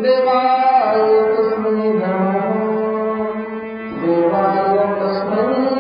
देवाय तस्मै नमः देवाय तस्मै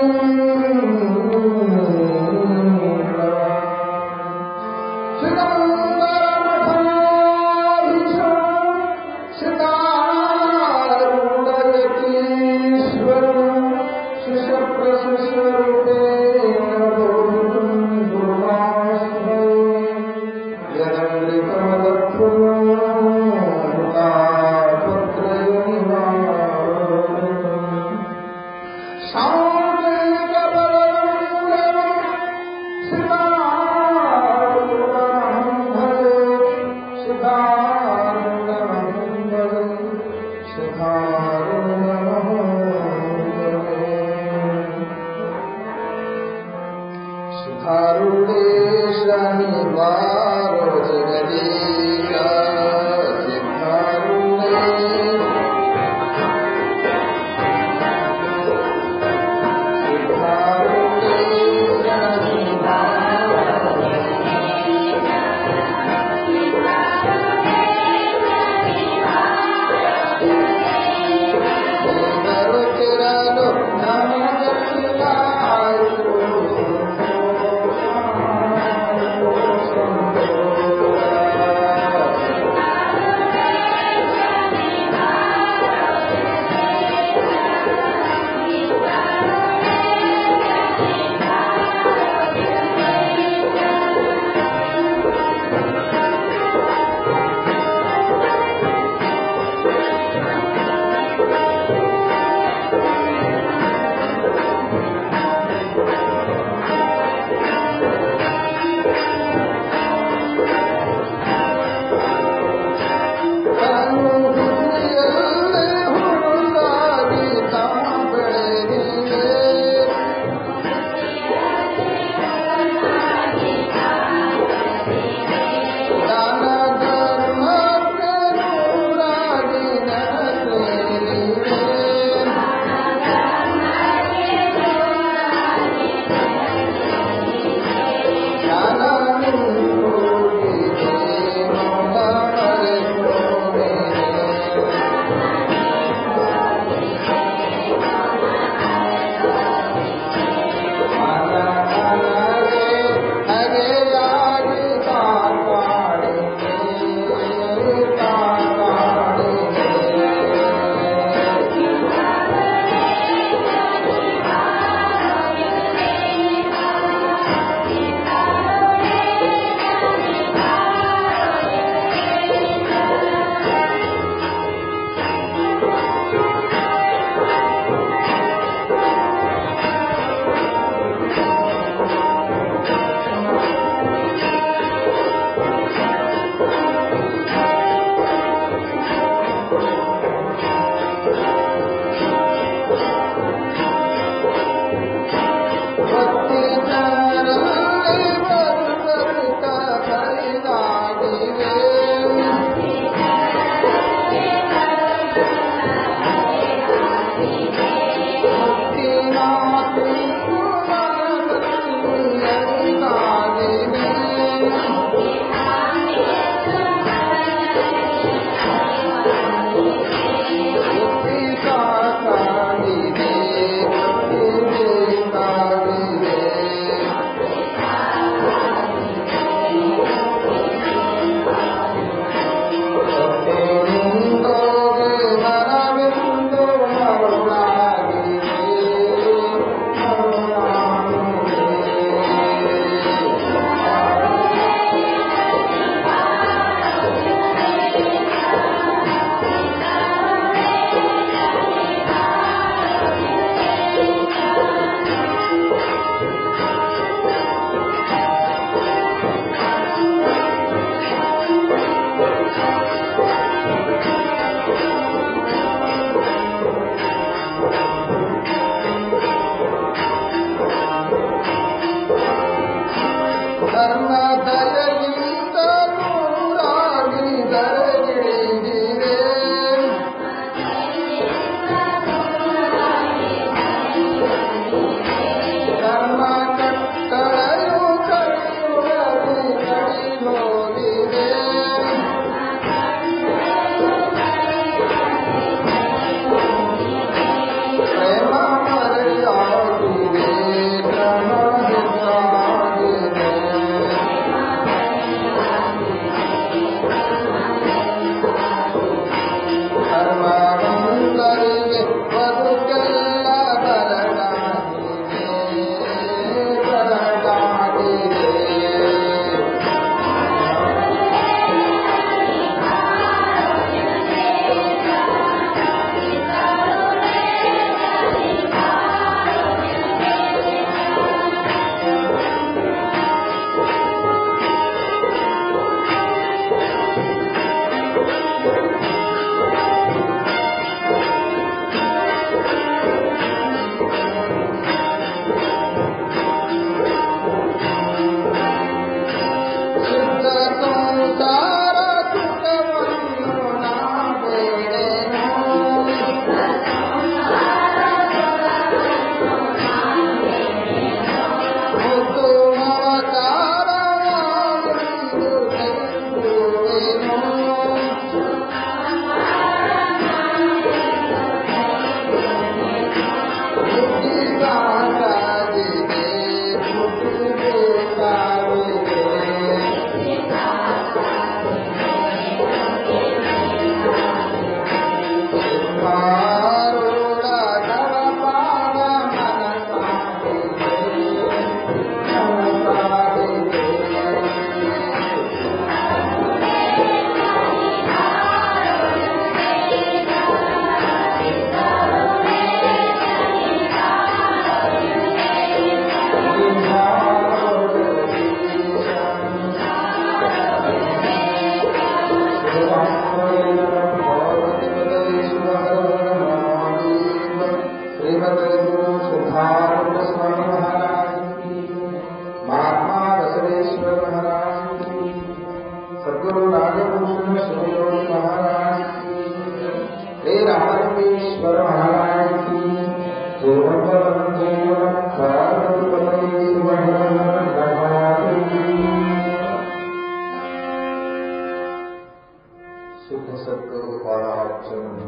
जगदोपाराच्यम्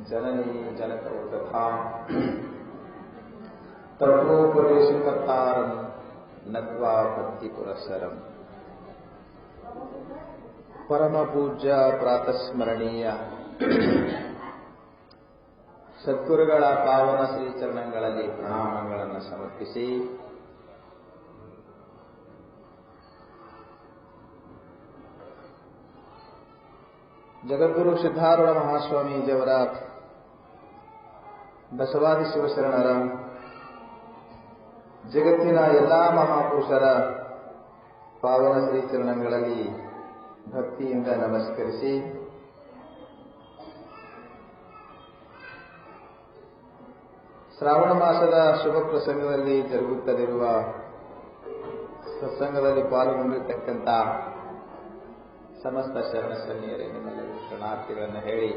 जननी जनकौ तथा तत्त्वोपदेशकर्तारम् नत्वा भक्तिपुरस्सरम् ಪರಮ ಪೂಜ್ಯ ಪ್ರಾತಸ್ಮರಣೀಯ ಸದ್ಗುರುಗಳ ಪಾವನ ಶ್ರೀಚರಣಗಳಲ್ಲಿ ಪ್ರಣಾಮಗಳನ್ನು ಸಮರ್ಪಿಸಿ ಜಗದ್ಗುರು ಸಿದ್ಧಾರೂಢ ಮಹಾಸ್ವಾಮೀಜಿಯವರ ಬಸವಾದಿ ಶಿವಶರಣರ ಜಗತ್ತಿನ ಎಲ್ಲಾ ಮಹಾಪುರುಷರ ಪಾವನ ಶ್ರೀಚರಣಗಳಲ್ಲಿ ಭಕ್ತಿಯಿಂದ ನಮಸ್ಕರಿಸಿ ಶ್ರಾವಣ ಮಾಸದ ಶುಭ ಪ್ರಸಂಗದಲ್ಲಿ ಜರುಗುತ್ತಲಿರುವ ಸತ್ಸಂಗದಲ್ಲಿ ಪಾಲ್ಗೊಂಡಿರ್ತಕ್ಕಂಥ ಸಮಸ್ತ ಶರಣ ಸನ್ನಿಯರೇ ನಿಮ್ಮೆಲ್ಲರಿಗೂ ಶರಣಾರ್ಥಿಗಳನ್ನು ಹೇಳಿ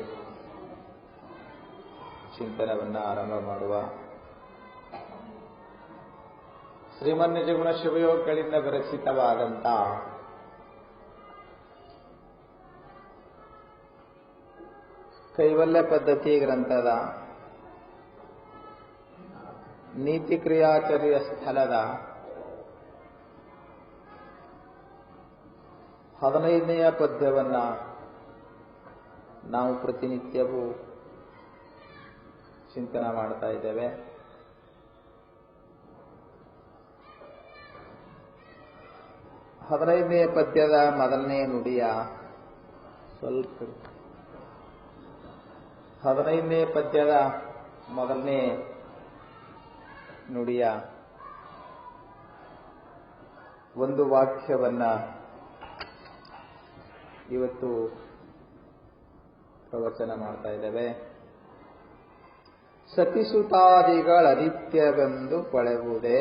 ಚಿಂತನವನ್ನು ಆರಂಭ ಮಾಡುವ. ಶ್ರೀಮನ್ನಿಜಗುಣ ಶಿವಯೋಗಗಳಿಂದ ವಿರಚಿತವಾದಂಥ ಕೈವಲ್ಯ ಪದ್ಧತಿ ಗ್ರಂಥದ ನೀತಿ ಕ್ರಿಯಾಚರ್ಯ ಸ್ಥಳದ 15ನೆಯ ಪದ್ಯವನ್ನ ನಾವು ಪ್ರತಿನಿತ್ಯವೂ ಚಿಂತನೆ ಮಾಡ್ತಾ ಇದ್ದೇವೆ. ಹದಿನೈದನೆಯ ಪದ್ಯದ ಮೊದಲನೇ ನುಡಿಯ ಸ್ವಲ್ಪ 15ನೇ ಪದ್ಯದ ಮೊದಲನೇ ನುಡಿಯ ಒಂದು ವಾಕ್ಯವನ್ನ ಇವತ್ತು ಪ್ರವಚನ ಮಾಡ್ತಾ ಇದ್ದೇವೆ. ಸತಿಸುತಾದಿಗಳನಿತ್ಯವೆಂದು ಪಳೆವುದೇ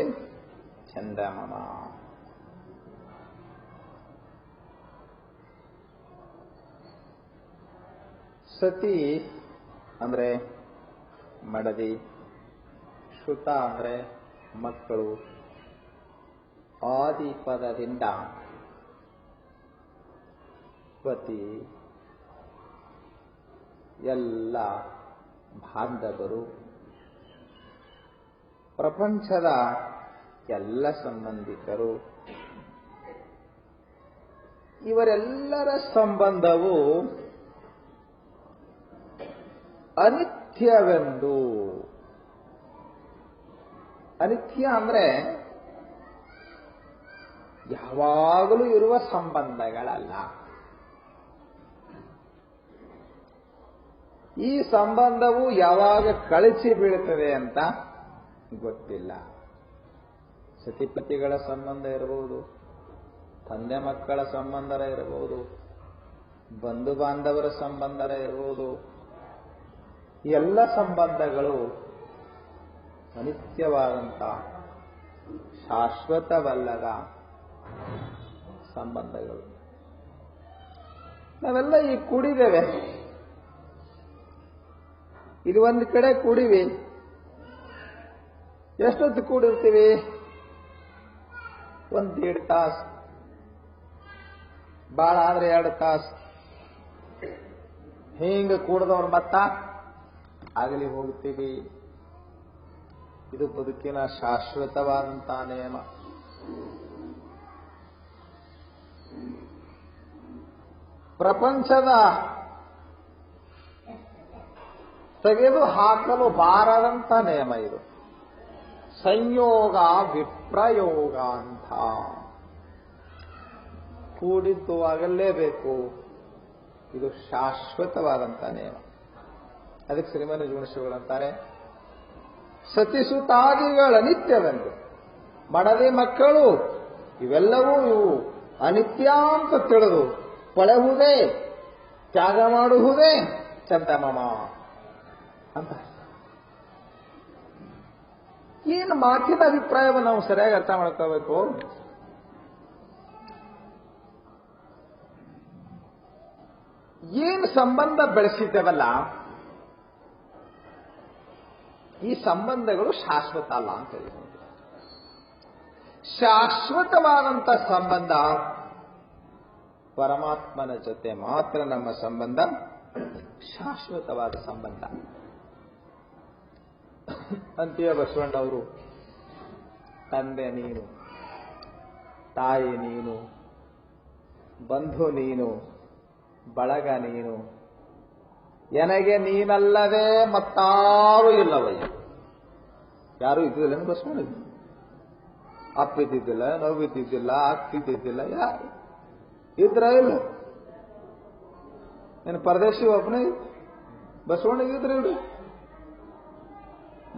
ಚಂದಮಮ. ಸತಿ ಅಂದ್ರೆ ಮಡದಿ, ಶ್ರುತ ಅಂದ್ರೆ ಮಕ್ಕಳು. ಆದಿ ಪದದಿಂದ ಪತಿ, ಎಲ್ಲ ಬಾಂಧವರು, ಪ್ರಪಂಚದ ಎಲ್ಲ ಸಂಬಂಧಿಕರು, ಇವರೆಲ್ಲರ ಸಂಬಂಧವು ಅನಿತ್ಯವೆಂದು. ಅನಿತ್ಯ ಅಂದ್ರೆ ಯಾವಾಗಲೂ ಇರುವ ಸಂಬಂಧಗಳಲ್ಲ. ಈ ಸಂಬಂಧವು ಯಾವಾಗ ಕಳಚಿ ಬೀಳುತ್ತದೆ ಅಂತ ಗೊತ್ತಿಲ್ಲ. ಸತಿಪತಿಗಳ ಸಂಬಂಧ ಇರಬಹುದು, ತಂದೆ ಮಕ್ಕಳ ಸಂಬಂಧ ಇರಬಹುದು, ಬಂಧು ಬಾಂಧವರ ಸಂಬಂಧ ಇರಬಹುದು. ಎಲ್ಲ ಸಂಬಂಧಗಳು ಅನಿತ್ಯವಾದಂಥ ಶಾಶ್ವತವಲ್ಲದ ಸಂಬಂಧಗಳು. ನಾವೆಲ್ಲ ಈಗ ಕೂಡಿದ್ದೇವೆ, ಇದು ಒಂದು ಕಡೆ ಕೂಡಿವಿ. ಎಷ್ಟೊತ್ತು ಕೂಡಿರ್ತೀವಿ? 1-1.5 ತಾಸು, ಭಾಳ ಆದ್ರೆ 2 ತಾಸು. ಹಿಂಗ ಕೂಡದವ್ರು ಮತ್ತ ಆಗಲಿ ಹೋಗ್ತೀವಿ. ಇದು ಬದುಕಿನ ಶಾಶ್ವತವಾದಂಥ ನಿಯಮ. ಪ್ರಪಂಚದ ತೆಗೆದು ಹಾಕಲು ಬಾರದಂಥ ನಿಯಮ ಇದು. ಸಂಯೋಗ ವಿಪ್ರಯೋಗ ಅಂತ. ಕೂಡಿದ್ದು ಆಗಲೇಬೇಕು. ಇದು ಶಾಶ್ವತವಾದಂಥ ನಿಯಮ. ಅದಕ್ಕೆ ಶ್ರೀಮನ್ನಿಜಗುಣ ಶ್ರೀಗಳು ಅಂತಾರೆ, ಸತಿಸುತಾದಿಗಳ ಅನಿತ್ಯವೆಂದು. ಮಡದಿ ಮಕ್ಕಳು ಇವೆಲ್ಲವೂ ಇವು ಅನಿತ್ಯ ಅಂತ ತಿಳಿದು ಪಳೆಯುವುದೇ, ತ್ಯಾಗ ಮಾಡುವುದೇ ಚಂದಮಮ ಅಂತ. ಏನು ಮಾತಿನ ಅಭಿಪ್ರಾಯವನ್ನು ನಾವು ಸರಿಯಾಗಿ ಅರ್ಥ ಮಾಡ್ಕೋಬೇಕು. ಏನು ಸಂಬಂಧ ಬೆಳೆಸಿದ್ದೇವಲ್ಲ, ಈ ಸಂಬಂಧಗಳು ಶಾಶ್ವತ ಅಲ್ಲ ಅಂತ ಹೇಳಿದ್ರು. ಶಾಶ್ವತವಾದಂಥ ಸಂಬಂಧ ಪರಮಾತ್ಮನ ಜೊತೆ ಮಾತ್ರ ನಮ್ಮ ಸಂಬಂಧ ಶಾಶ್ವತವಾದ ಸಂಬಂಧ. ಅಂತೀಯ ಬಸವಣ್ಣವರು ತಂದೆ ನೀನು, ತಾಯಿ ನೀನು, ಬಂಧು ನೀನು, ಬಳಗ ನೀನು, ಎನಗೆ ನೀನಲ್ಲದೆ ಮತ್ತಾರೂ ಇಲ್ಲವಯ್ಯ. ಯಾರು ಇದ್ದಿಲ್ಲ ಬಸವಣ್ಣ. ಅಪ್ಪ ಇದ್ದಿದ್ದಿಲ್ಲ, ನೋವು ಇದ್ದಿದ್ದಿಲ್ಲ, ಅಕ್ಕಿದ್ದಿದ್ದಿಲ್ಲ, ಯಾರು ಇದ್ರ ಇಲ್ಲ. ಏನು ಪರದೇಶಿ ಒಬ್ಬನೇ ಬಸವಣ್ಣಿಗೆ ಇದ್ರು ಇಡು.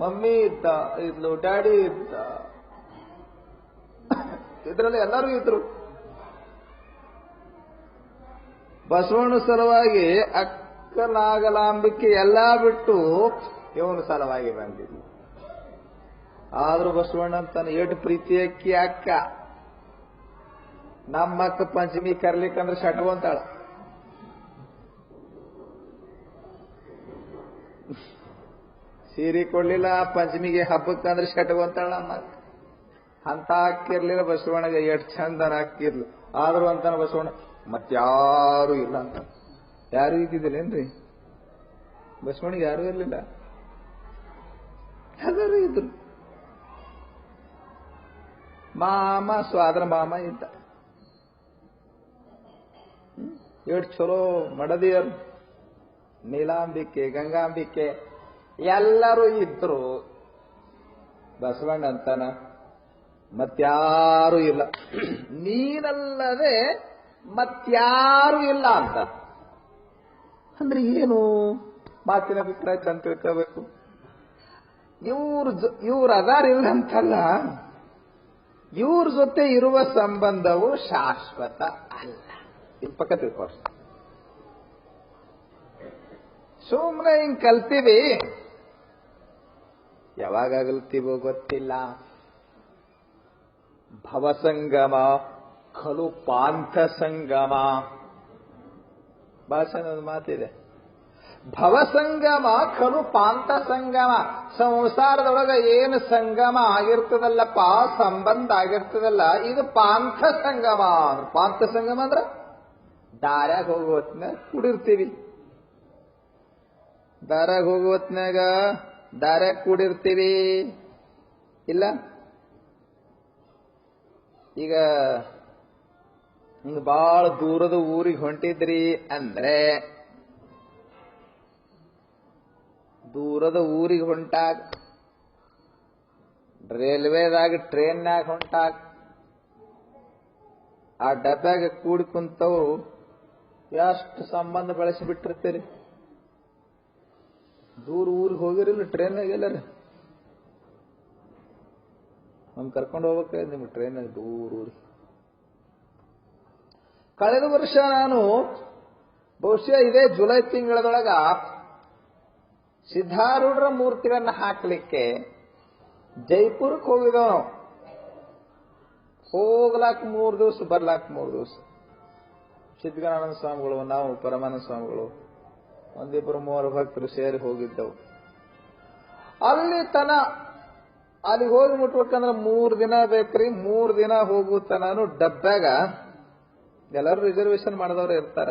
ಮಮ್ಮಿ ಇದ್ದ, ಇದ್ಲು, ಡ್ಯಾಡಿ ಇದ್ದ, ಇದ್ರಲ್ಲಿ ಎಲ್ಲರೂ ಇದ್ರು. ಬಸವಣ್ಣ ಸಲುವಾಗಿ ಅಕ್ಕನಾಗಲಾಂಬಿಕೆ ಎಲ್ಲ ಬಿಟ್ಟು ಇವನು ಸಲುವಾಗಿ ಬಂದಿದ್ದ. ಆದ್ರೂ ಬಸವಣ್ಣ ಅಂತಾನೆ ಏಟು ಪ್ರೀತಿ ಅಕ್ಕಿ ಅಕ್ಕ. ನಮ್ಮ ಅಕ್ಕ ಪಂಚಮಿ ಕರ್ಲಿಕ್ಕಂದ್ರೆ ಶಟ್ಕೊಂತಾಳ. ಸೀರೆ ಕೊಡ್ಲಿಲ್ಲ ಪಂಚಮಿಗೆ ಹಬ್ಬಕ್ಕಂದ್ರೆ ಶಟ್ಕೊಂತಾಳ ನಮ್ಮ ಅಕ್ಕ. ಅಂತ ಹಾಕಿರ್ಲಿಲ್ಲ ಬಸವಣ್ಣಗೆ ಎಷ್ಟು ಚಂದನ ಹಾಕಿರ್ಲಿ. ಆದ್ರೂ ಅಂತಾನ ಬಸವಣ್ಣ ಮತ್ಯಾರು ಇಲ್ಲ ಅಂತ. ಯಾರು ಇದ್ದಿದ್ದಿಲ್ಲೇನ್ರಿ ಬಸವಣ್ಣಿಗೆ? ಯಾರು ಇರ್ಲಿಲ್ಲ, ಎಲ್ಲರೂ ಇದ್ರು. ಮಾಮ ಸ್ವಾದ್ರ ಮಾಮ ಇದ್ದ. ಎಷ್ಟು ಚಲೋ ಮಡದಿಯರು, ನೀಲಾಂಬಿಕೆ, ಗಂಗಾಂಬಿಕೆ ಎಲ್ಲರೂ ಇದ್ರು. ಬಸವಣ್ಣ ಅಂತಾನ ಮತ್ಯಾರು ಇಲ್ಲ, ನೀನಲ್ಲದೆ ಮತ್ಯಾರು ಇಲ್ಲ ಅಂತ. ಅಂದ್ರೆ ಏನು? ಮಾತಿನ ಅಭಿಪ್ರಾಯ ಚಂದ ತಿಳ್ಕೋಬೇಕು. ಇವ್ರ ಅದಾರಿಲ್ಲ ಅಂತಲ್ಲ, ಇವ್ರ ಜೊತೆ ಇರುವ ಸಂಬಂಧವು ಶಾಶ್ವತ ಅಲ್ಲ. ಇದು ಪಕ್ಕ ತಿಳ್ಕೊ. ಸುಮ್ಮನೆ ಹಿಂಗ್ ಕಲ್ತೀವಿ, ಯಾವಾಗ ಅಗಲ್ತೀವೋ ಗೊತ್ತಿಲ್ಲ. ಭವಸಂಗಮ ಖಲು ಪಾಂಥ ಸಂಗಮ. ಭಾಷೆನೊಂದು ಮಾತಿದೆ, ಭವಸಂಗಮ ಖಲು ಪಾಂಥ ಸಂಗಮ. ಸಂಸಾರದೊಳಗ ಏನು ಸಂಗಮ ಆಗಿರ್ತದಲ್ಲಪ್ಪ, ಸಂಬಂಧ ಆಗಿರ್ತದಲ್ಲ, ಇದು ಪಾಂಥ ಸಂಗಮ. ಪಾಂಥ ಸಂಗಮ ಅಂದ್ರೆ ದಾರ್ಯಾಗ ಹೋಗೋ ಹೊತ್ನಾಗ ಕೂಡಿರ್ತೀವಿ. ದಾರ್ಯಾಗ ಹೋಗೋ ಹೊತ್ನಾಗ ದಾರ್ಯಾಗ ಕೂಡಿರ್ತೀವಿ. ಇಲ್ಲ ಈಗ ಹಿಂಗ ಬಾಳ ದೂರದ ಊರಿಗೆ ಹೊಂಟಿದ್ರಿ ಅಂದ್ರೆ, ದೂರದ ಊರಿಗೆ ಹೊಂಟಾಗ, ರೈಲ್ವೆದಾಗ ಟ್ರೈನ್ನಾಗ ಹೊಂಟಾಗ, ಆ ಡಬ್ಯಾಗ ಕೂಡಿ ಕುಂತವು ಎಷ್ಟು ಸಂಬಂಧ ಬೆಳೆಸಿಬಿಟ್ಟಿರ್ತೀರಿ. ದೂರ ಊರಿಗೆ ಹೋಗಿರಿಲ್ಲ ಟ್ರೈನ್ನಾಗ ಎಲ್ಲರ? ನಮ್ ಕರ್ಕೊಂಡು ಹೋಗ್ಬೇಕ ನಿಮ್ಗೆ ಟ್ರೈನಾಗ ದೂರ ಊರಿಗೆ. ಕಳೆದ ವರ್ಷ ನಾನು ಬಹುಶಃ ಇದೇ ಜುಲೈ ತಿಂಗಳದೊಳಗ ಸಿದ್ಧಾರೂಢರ ಮೂರ್ತಿಗಳನ್ನ ಹಾಕ್ಲಿಕ್ಕೆ ಜೈಪುರಕ್ಕೆ ಹೋಗಿದ್ದೋ. ಹೋಗ್ಲಾಕ್ 3 ದಿವಸ, ಬರ್ಲಾಕ್ 3 ದಿವಸ. ಸಿದ್ಧಗಣಾನಂದ ಸ್ವಾಮಿಗಳು, ನಾವು ಪರಮಾನಂದ ಸ್ವಾಮಿಗಳು, ಒಂದಿಬ್ಬರು 3 ಭಕ್ತರು ಸೇರಿ ಹೋಗಿದ್ದವು. ಅಲ್ಲಿಗೆ ಹೋಗಿ ಮುಟ್ಬೇಕಂದ್ರೆ 3 ದಿನ ಬೇಕ್ರಿ. 3 ದಿನ ಹೋಗುತ್ತಾನು ಡಬ್ಬ್ಯಾಗ ಎಲ್ಲರೂ ರಿಸರ್ವೇಶನ್ ಮಾಡಿದವ್ರೆ ಇರ್ತಾರ.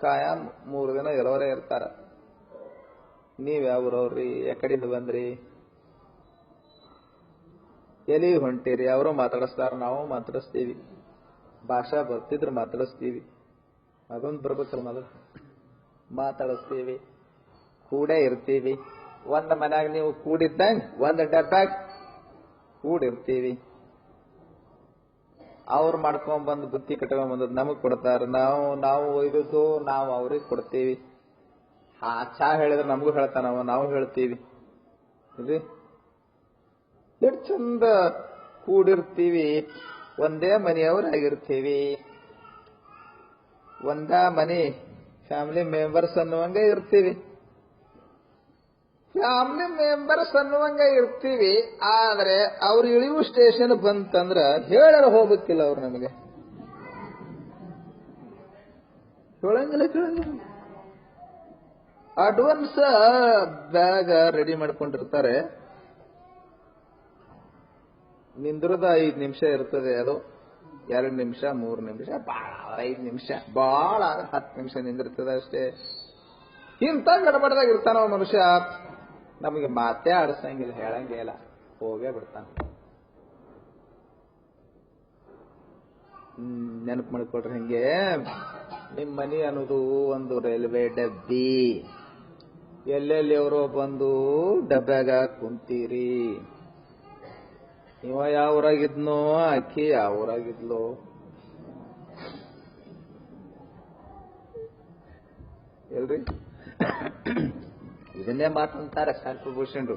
ಕಾಯಂ 3 ದಿನ ಎಲ್ಲವರೇ ಇರ್ತಾರ. ನೀವ್ ಯಾವ್ರವ್ರಿ, ಎಕಡಿಂದ ಬಂದ್ರಿ, ಎಲ್ಲಿ ಹೊಂಟಿರಿ? ಅವರು ಮಾತಾಡಿಸ್ತಾರ, ನಾವು ಮಾತಾಡಿಸ್ತೀವಿ. ಭಾಷಾ ಬರ್ತಿದ್ರು ಮಾತಾಡಿಸ್ತೀವಿ. ಅದೊಂದು ಬರ್ಬೇಕಲ್ಲ ಮೊದಲು. ಮಾತಾಡಿಸ್ತೀವಿ, ಕೂಡೇ ಇರ್ತೀವಿ. ಒಂದ್ ಮನ್ಯಾಗ ನೀವು ಕೂಡಿದ್ದಂಗ ಒಂದ್ ಡಬ್ಬ್ಯಾಗ ಕೂಡಿರ್ತೀವಿ. ಅವ್ರು ಮಾಡ್ಕೊಂಡ್ಬಂದು ಬುತ್ತಿ ಕಟ್ಕೊಂಡ್ಬಂದ್ ನಮಗ್ ಕೊಡ್ತಾರ. ನಾವು ಒಯ್ದದ್ದು ನಾವು ಅವ್ರಿಗೆ ಕೊಡ್ತೀವಿ. ಚಾ ಹೇಳಿದ್ರೆ ನಮಗೂ ಹೇಳ್ತಾನ, ನಾವು ಹೇಳ್ತೀವಿ. ಇದು ಎಷ್ಟು ಚಂದ ಕೂಡಿರ್ತೀವಿ. ಒಂದೇ ಮನೆಯವರಾಗಿರ್ತೀವಿ. ಒಂದೇ ಮನೆ ಫ್ಯಾಮಿಲಿ ಮೆಂಬರ್ಸ್ ಅನ್ನುವಂಗೆ ಇರ್ತೀವಿ. ಫ್ಯಾಮಿಲಿ ಮೆಂಬರ್ಸ್ ಅನ್ನುವಂಗ ಇರ್ತೀವಿ. ಆದ್ರೆ ಅವ್ರು ಇಳಿಯುವ ಸ್ಟೇಷನ್ ಬಂತಂದ್ರ ಹೇಳರ ಹೋಗ್ಬೇಕಿಲ್ಲ ಅವ್ರು ನಮಗೆ. ಕೇಳಂಗಿಲ್ಲ. ಅಡ್ವಾನ್ಸ್ ಬ್ಯಾಗ್ ರೆಡಿ ಮಾಡ್ಕೊಂಡಿರ್ತಾರೆ. ನಿಂದ್ರದ 5 ನಿಮಿಷ ಇರ್ತದೆ. ಅದು 2 ನಿಮಿಷ 3 ನಿಮಿಷ, ಭಾಳ 5 ನಿಮಿಷ, ಭಾಳ 10 ನಿಮಿಷ ನಿಂದಿರ್ತದೆ ಅಷ್ಟೇ. ಇಂಥ ಗಡಬಡದಾಗ ಇರ್ತಾನವ ಮನುಷ್ಯ. ನಮಗೆ ಮಾತೇ ಆಡಿಸಂಗಿಲ್ಲ, ಹೇಳಂಗೇ ಇಲ್ಲ, ಹೋಗೇ ಬಿಡ್ತಾನ. ನೆನಪು ಮಾಡ್ಕೊಡ್ರಿ. ಹಿಂಗೆ ನಿಮ್ಮ ಮನಿ ಅನ್ನೋದು ಒಂದು ರೈಲ್ವೆ ಡಬ್ಬಿ. ಎಲ್ಲೆಲ್ಲಿ ಅವರು ಬಂದು ಡಬ್ಬ್ಯಾಗ ಕುಂತೀರಿ. ಇವ ಯಾವ ಊರಾಗಿದ್ನೋ, ಆಕಿ ಯಾವ ಊರಾಗಿದ್ಲೋ, ಎಲ್ರಿ ಇದನ್ನೇ ಮಾತಂತಾರೆ ಶಾಲ್ಪಭೂಷಣರು.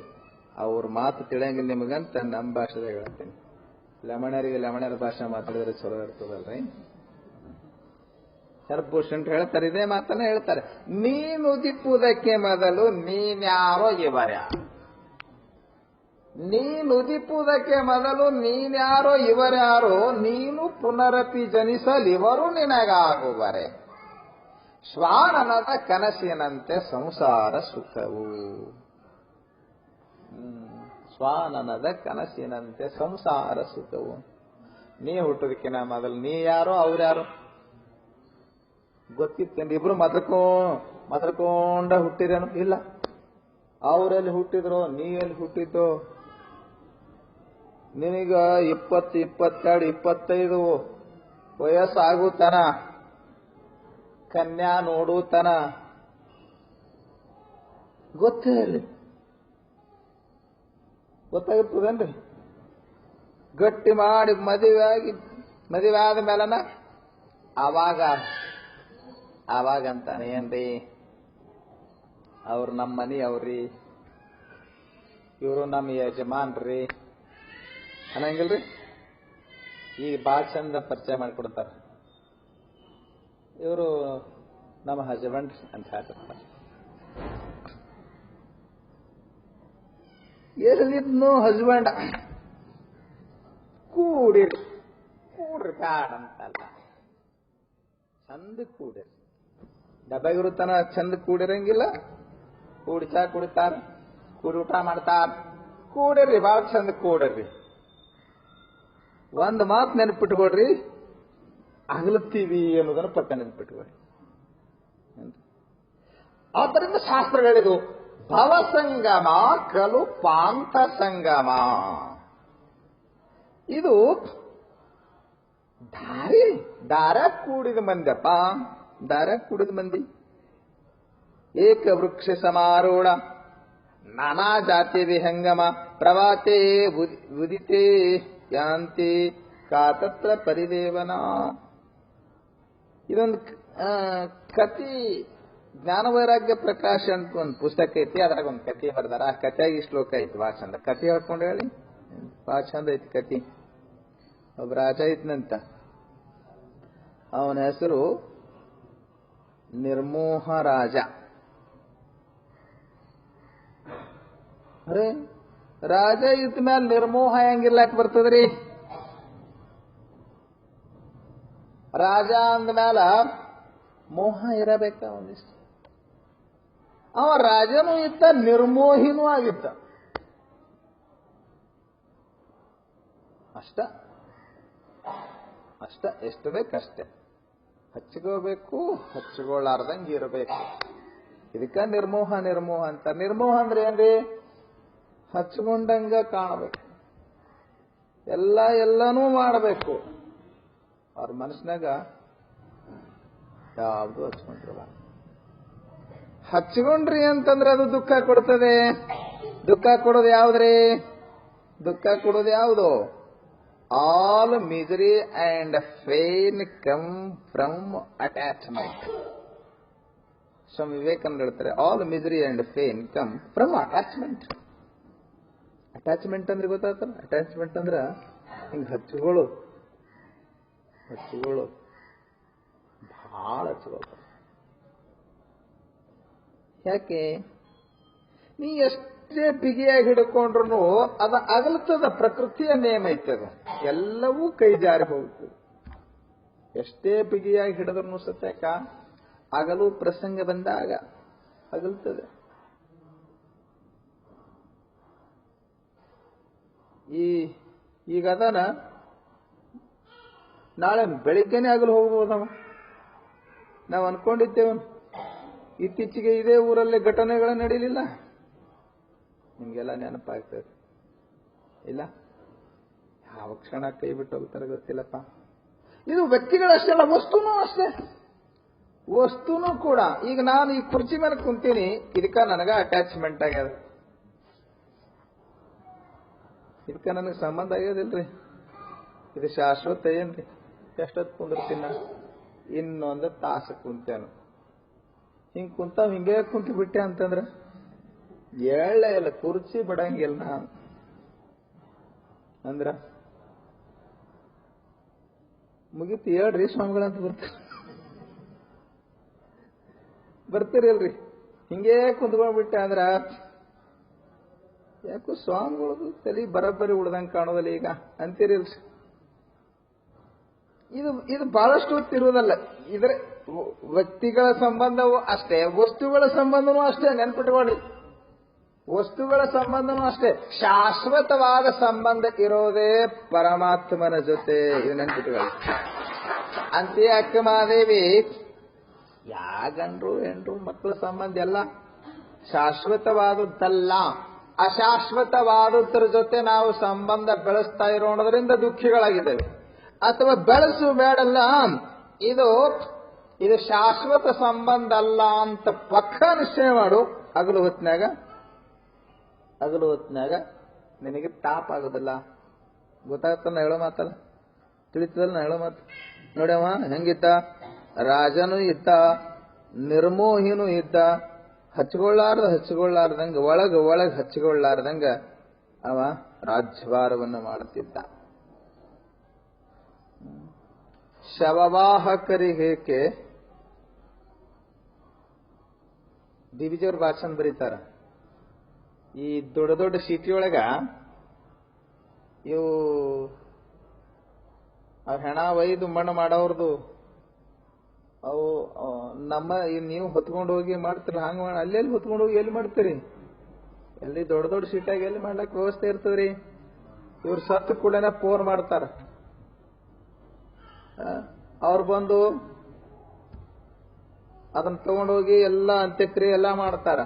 ಅವ್ರ ಮಾತು ತಿಳಿಯಂಗಿಲ್ಲ ನಿಮಗಂತ ನಮ್ಮ ಭಾಷೆದಾಗ ಹೇಳ್ತೀನಿ. ಲಮಣರಿಗೆ ಲಮಣರ ಭಾಷೆ ಮಾತಾಡಿದ್ರೆ ಚಲೋ ಇರ್ತದಲ್ರಿ. ಶಾಲ್ಪಭೂಷಣರು ಹೇಳ್ತಾರೆ, ಇದೇ ಮಾತನ್ನ ಹೇಳ್ತಾರೆ. ನೀನು ಉದಿಪುವುದಕ್ಕೆ ಮೊದಲು ನೀನ್ಯಾರೋ ಇವರ್ಯಾರು, ನೀನು ಉದಿಪುವುದಕ್ಕೆ ಮೊದಲು ನೀನ್ಯಾರೋ ಇವರ್ಯಾರೋ, ನೀನು ಪುನರಪಿ ಜನಿಸಲಿವರು ನಿನಗಾಗುವರೆ. ಶ್ವಾನನದ ಕನಸಿನಂತೆ ಸಂಸಾರ ಸುಖವು. ಶ್ವಾನನದ ಕನಸಿನಂತೆ ಸಂಸಾರ ಸುಖವು. ನೀ ಹುಟ್ಟೋದಕ್ಕಿನ ಮೊದಲು ನೀ ಯಾರೋ ಅವ್ರ್ಯಾರೋ ಗೊತ್ತಿತ್ತೇನ್ರಿ? ಇಬ್ರು ಮದ್ರಕೊಂಡ ಹುಟ್ಟಿರೇನು? ಇಲ್ಲ. ಅವರೆಲ್ಲಿ ಹುಟ್ಟಿದ್ರು, ನೀ ಎಲ್ಲಿ ಹುಟ್ಟಿದ್ದು? ನಿನಗ 20, 22, 25 ವಯಸ್ಸಾಗುತ್ತಾನ, ಕನ್ಯಾ ನೋಡುತ್ತಾನ, ಗೊತ್ತೇ ಗೊತ್ತಾಗಿರ್ತದೇನ್ರಿ? ಗಟ್ಟಿ ಮಾಡಿ ಮದುವೆ ಆದ ಮೇಲನ ಅವಾಗಂತಾನೆ ಏನ್ರಿ, ಅವ್ರು ನಮ್ಮ ಮನಿ ಅವ್ರಿ, ಇವರು ನಮ್ಮ ಯಜಮಾನ್ರಿ ಅನ್ನಂಗಿಲ್ರಿ. ಈಗ ಭಾಳ ಚಂದ ಪರಿಚಯ ಮಾಡಿಕೊಡ್ತಾರ. ಇವರು ನಮ್ಮ ಹಸ್ಬೆಂಡ್ ಅಂತ ಹೇಳ್ತಿರ್ತಾರೆ. ಎಲ್ಲಿದ್ನು ಹಸ್ಬೆಂಡ್ ಕೂಡ್ರಿ ಬ್ಯಾಡ ಅಂತಲ್ಲ, ಚಂದ ಕೂಡಿರಿ. ಡಬ್ಬಾಗಿರುತ್ತಾನ ಚಂದ ಕೂಡಿರಂಗಿಲ್ಲ. ಕೂಡಿ ಚಾ ಕುಡಿತಾರ, ಕೂಡಿ ಊಟ ಮಾಡ್ತಾರ, ಕೂಡಿರ್ರಿ, ಭಾಳ ಚಂದ ಕೂಡಿರ್ರಿ. ಒಂದು ಮಾತು ನೆನಪಿಟ್ಕೊಡ್ರಿ, ಅಗಲತ್ತೀವಿ ಅನ್ನೋದನ್ನು ಪಕ್ಕ ನೆನಪಿಟ್ಕೊಡ್ರಿ. ಆದ್ದರಿಂದ ಶಾಸ್ತ್ರಗಳಿದು ಭವಸಂಗಮ ಕಲು ಪಾಂತ ಸಂಗಮ. ಇದು ದಾರ ಕೂಡಿದ ಮಂದಿಯಪ್ಪ, ದಾರ ಕೂಡಿದ ಮಂದಿ. ಏಕ ವೃಕ್ಷ ಸಮಾರೋಢ ನಾನಾ ಜಾತಿ ವಿಹಂಗಮ ಪ್ರವಾತೆ ಉದಿತೆ ಯಾಂತಿ ಕಾತತ್ರ ಪರಿದೇವನ. ಇದೊಂದು ಕತಿ, ಜ್ಞಾನವೈರಾಗ್ಯ ಪ್ರಕಾಶ ಅಂತ ಒಂದು ಪುಸ್ತಕ ಐತಿ. ಅದ್ರಾಗ ಒಂದು ಕತಿ ಬರ್ದಾರ. ಆ ಕಥೆಯಾಗಿ ಶ್ಲೋಕ ಐತಿ, ಭಾಳ ಚಂದ. ಕತಿ ಹೇಳ್ಕೊಂಡು ಹೇಳಿ, ಭಾಳ ಚಂದ ಐತಿ ಕತಿ. ಒಬ್ಬ ರಾಜ ಐತ್ನಂತ, ಅವನ ಹೆಸರು ನಿರ್ಮೋಹ ರಾಜ. ಅರೆ, ರಾಜ ಇದ್ದ ಮೇಲೆ ನಿರ್ಮೋಹ ಹೆಂಗಿರ್ಲಾಕ್ ಬರ್ತದ್ರಿ? ರಾಜ ಅಂದ್ಮೇಲ ಮೋಹ ಇರಬೇಕ ಒಂದಿಷ್ಟು. ಅವ ರಾಜನೂ ಇತ್ತ, ನಿರ್ಮೋಹಿನೂ ಆಗಿತ್ತ. ಅಷ್ಟ ಎಷ್ಟು ಬೇಕಷ್ಟೆ. ಹಚ್ಕೋಬೇಕು, ಹಚ್ಕೊಳ್ಳಾರ್ದಂಗೆ ಇರಬೇಕು. ಇದಕ್ಕ ನಿರ್ಮೋಹ ಅಂತ. ನಿರ್ಮೋಹ ಅಂದ್ರೆ ಏನ್ರಿ? ಹಚ್ಕೊಂಡಂಗ ಕಾಣಬೇಕು, ಎಲ್ಲನೂ ಮಾಡಬೇಕು. ಅವ್ರ ಮನಸ್ಸಿನಾಗ ಯಾವುದು ಹಚ್ಕೊಂಡಿರಲ್ಲ. ಹಚ್ಕೊಂಡ್ರಿ ಅಂತಂದ್ರೆ ಅದು ದುಃಖ ಕೊಡ್ತದೆ. ದುಃಖ ಕೊಡೋದು ಯಾವ್ದ್ರಿ? ದುಃಖ ಕೊಡೋದು ಯಾವುದು? All misery and pain come from attachment. Swami Vivekananda ಹೇಳ್ತಾರೆ, all misery and pain come from attachment. Attachment ಅಂದ್ರೆ ಗೊತ್ತಾಗ್ತಲ್ಲ? ಅಟ್ಯಾಚ್ಮೆಂಟ್ ಅಂದ್ರ ಹಿಂಗ್ ಹಚ್ಕೊಳ್ಳೋದು ಬಹಳ ಹಚ್ಕೊಳ್ಳೋದು. ಯಾಕೆ? ನೀ ಎಷ್ಟೇ ಬಿಗಿಯಾಗಿ ಹಿಡ್ಕೊಂಡ್ರು ಅದ ಅಗಲ್ತದ. ಪ್ರಕೃತಿಯ ನೇಮ ಐತದ, ಎಲ್ಲವೂ ಕೈ ಜಾರಿ ಹೋಗ್ತದೆ. ಎಷ್ಟೇ ಬಿಗಿಯಾಗಿ ಹಿಡಿದ್ರು ಸತ್ಯಾಕ ಆಗಲು ಪ್ರಸಂಗ ಬಂದಾಗ ಅಗಲ್ತದೆ. ಈಗ ಅದನ ನಾಳೆ ಬೆಳಿಗ್ಗೆನೆ ಆಗಲು ಹೋಗ್ಬೋದವ. ನಾವು ಅನ್ಕೊಂಡಿದ್ದೇವೆ ಇತ್ತೀಚೆಗೆ ಇದೇ ಊರಲ್ಲಿ ಘಟನೆಗಳು ನಡೀಲಿಲ್ಲ, ನಿಮ್ಗೆಲ್ಲ ನೆನಪಾಗ್ತದೆ ಇಲ್ಲ? ಯಾವ ಕ್ಷಣ ಕೈ ಬಿಟ್ಟು ಹೋಗ್ತಾರೆ ಗೊತ್ತಿಲ್ಲಪ್ಪ. ಇದು ವ್ಯಕ್ತಿಗಳಷ್ಟೇ ಅಲ್ಲ, ವಸ್ತುನೂ ಅಷ್ಟೇ. ವಸ್ತುನೂ ಕೂಡ, ಈಗ ನಾನು ಈ ಕುರ್ಚಿ ಮೇಲೆ ಕುಂತೀನಿ, ಇದಕ್ಕ ನನಗ ಅಟ್ಯಾಚ್ಮೆಂಟ್ ಆಗ್ಯದ, ಇದಕ್ಕ ನನಗೆ ಸಂಬಂಧ ಆಗ್ಯದಿಲ್ರಿ. ಇದು ಶಾಶ್ವತ ಏನ್ರಿ? ಎಷ್ಟೊತ್ತು ಕುಂದಿರ್ತೀನಿ ನಾನು? ಇನ್ನೊಂದು ತಾಸು ಕುಂತೇನು. ಹಿಂಗ್ ಕುಂತಾವ್ ಹಿಂಗೆ ಕುಂತು ಬಿಟ್ಟೆ ಅಂತಂದ್ರೆ ಎಳ್ಳೆ ಇಲ್ಲ, ಕುರ್ಚಿ ಬಿಡಂಗಿಲ್ಲ ನಾನು ಅಂದ್ರ ಮುಗೀತು. ಹೇಳ್ರಿ ಸ್ವಾಮಿಗಳಂತ ಬರ್ತೀರಲ್ರಿ, ಹಿಂಗೇ ಕುಂತ್ಕೊಂಡ್ಬಿಟ್ಟೆ ಅಂದ್ರ ಯಾಕೋ ಸ್ವಾಮಿಗಳದು ತಲೆ ಬರಬ್ಬರಿ ಉಳ್ದಂಗೆ ಕಾಣೋದಲ್ಲ ಈಗ ಅಂತೀರಿಲ್ರಿ. ಇದು ಬಹಳಷ್ಟು ಹೊತ್ತಿರುವುದಲ್ಲ. ಇದ್ರೆ ವ್ಯಕ್ತಿಗಳ ಸಂಬಂಧವೂ ಅಷ್ಟೇ, ವಸ್ತುಗಳ ಸಂಬಂಧನೂ ಅಷ್ಟೇ. ನೆನ್ಪಿಟ್ಕೊಳ್ಳಿ, ವಸ್ತುಗಳ ಸಂಬಂಧನೂ ಅಷ್ಟೇ. ಶಾಶ್ವತವಾದ ಸಂಬಂಧ ಇರೋದೇ ಪರಮಾತ್ಮನ ಜೊತೆ. ಇದು ನೆನ್ಪಿಟ್ಕೊಳ್ಳಿ. ಅಂತೆಯೇ ಅಕ್ಕ ಮಹಾದೇವಿ ಗಂಡ್ರು ಹೆಂಡ್ರು ಮಕ್ಕಳ ಸಂಬಂಧ ಎಲ್ಲ ಶಾಶ್ವತವಾದದ್ದಲ್ಲ, ಅಶಾಶ್ವತವಾದದ್ರ ಜೊತೆ ನಾವು ಸಂಬಂಧ ಬೆಳೆಸ್ತಾ ಇರೋದ್ರಿಂದ ದುಃಖಿಗಳಾಗಿದ್ದೇವೆ. ಅಥವಾ ಬೆಳೆಸು ಬೇಡಲ್ಲ, ಇದು ಶಾಶ್ವತ ಸಂಬಂಧ ಅಲ್ಲ ಅಂತ ಪಕ್ಕ ನಿಶ್ಚಯ ಮಾಡು. ಹಗಲು ಹೊತ್ನಾಗ ನಿನಗೆ ತಾಪ ಆಗೋದಿಲ್ಲ. ಗೊತ್ತಾಗ್ತಲ್ಲ ನಾ ಹೇಳೋ ಮಾತಲ್ಲ, ತಿಳಿತದಲ್ಲ ನಾ ಹೇಳೋ ಮಾತು. ನೋಡ್ಯವ ಹೆಂಗಿದ್ದ, ರಾಜನೂ ಇದ್ದ, ನಿರ್ಮೋಹಿನೂ ಇದ್ದ, ಹಚ್ಕೊಳ್ಳಾರ್ದಂಗ ಒಳಗ್ ಹಚ್ಕೊಳ್ಳಾರ್ದಂಗ ಅವ ರಾಜ್ಯಭಾರವನ್ನು ಮಾಡುತ್ತಿದ್ದ. ಶವವಾಹಕರಿಗೆ ದಿವಿಜವ್ರ ಭಾಷಣ ಬರೀತಾರ. ಈ ದೊಡ್ಡ ದೊಡ್ಡ ಸಿಟಿಯೊಳಗ ಇವು ಹೆಣ ಒಯ್ದು ಮಣ್ಣು ಮಾಡೋರ್ದು ಅವು ನೀವು ಹೊತ್ಕೊಂಡು ಹೋಗಿ ಮಾಡ್ತೀರಿ. ಹಂಗ ಅಲ್ಲೆಲ್ಲಿ ಹೊತ್ಕೊಂಡು ಹೋಗಿ ಎಲ್ಲಿ ಮಾಡ್ತೀರಿ? ಎಲ್ಲಿ ದೊಡ್ಡ ದೊಡ್ಡ ಸಿಟಿಯಾಗ ಎಲ್ಲಿ ಮಾಡ್ಲಕ್ ವ್ಯವಸ್ಥೆ ಇರ್ತದ್ರಿ? ಇವ್ರು ಸತ್ತು ಕೂಡ ಫೋನ್ ಮಾಡ್ತಾರ, ಅವ್ರು ಬಂದು ಅದನ್ನ ತಗೊಂಡೋಗಿ ಎಲ್ಲ ಅಂತ್ಯಕ್ರಿಯೆ ಎಲ್ಲ ಮಾಡ್ತಾರ.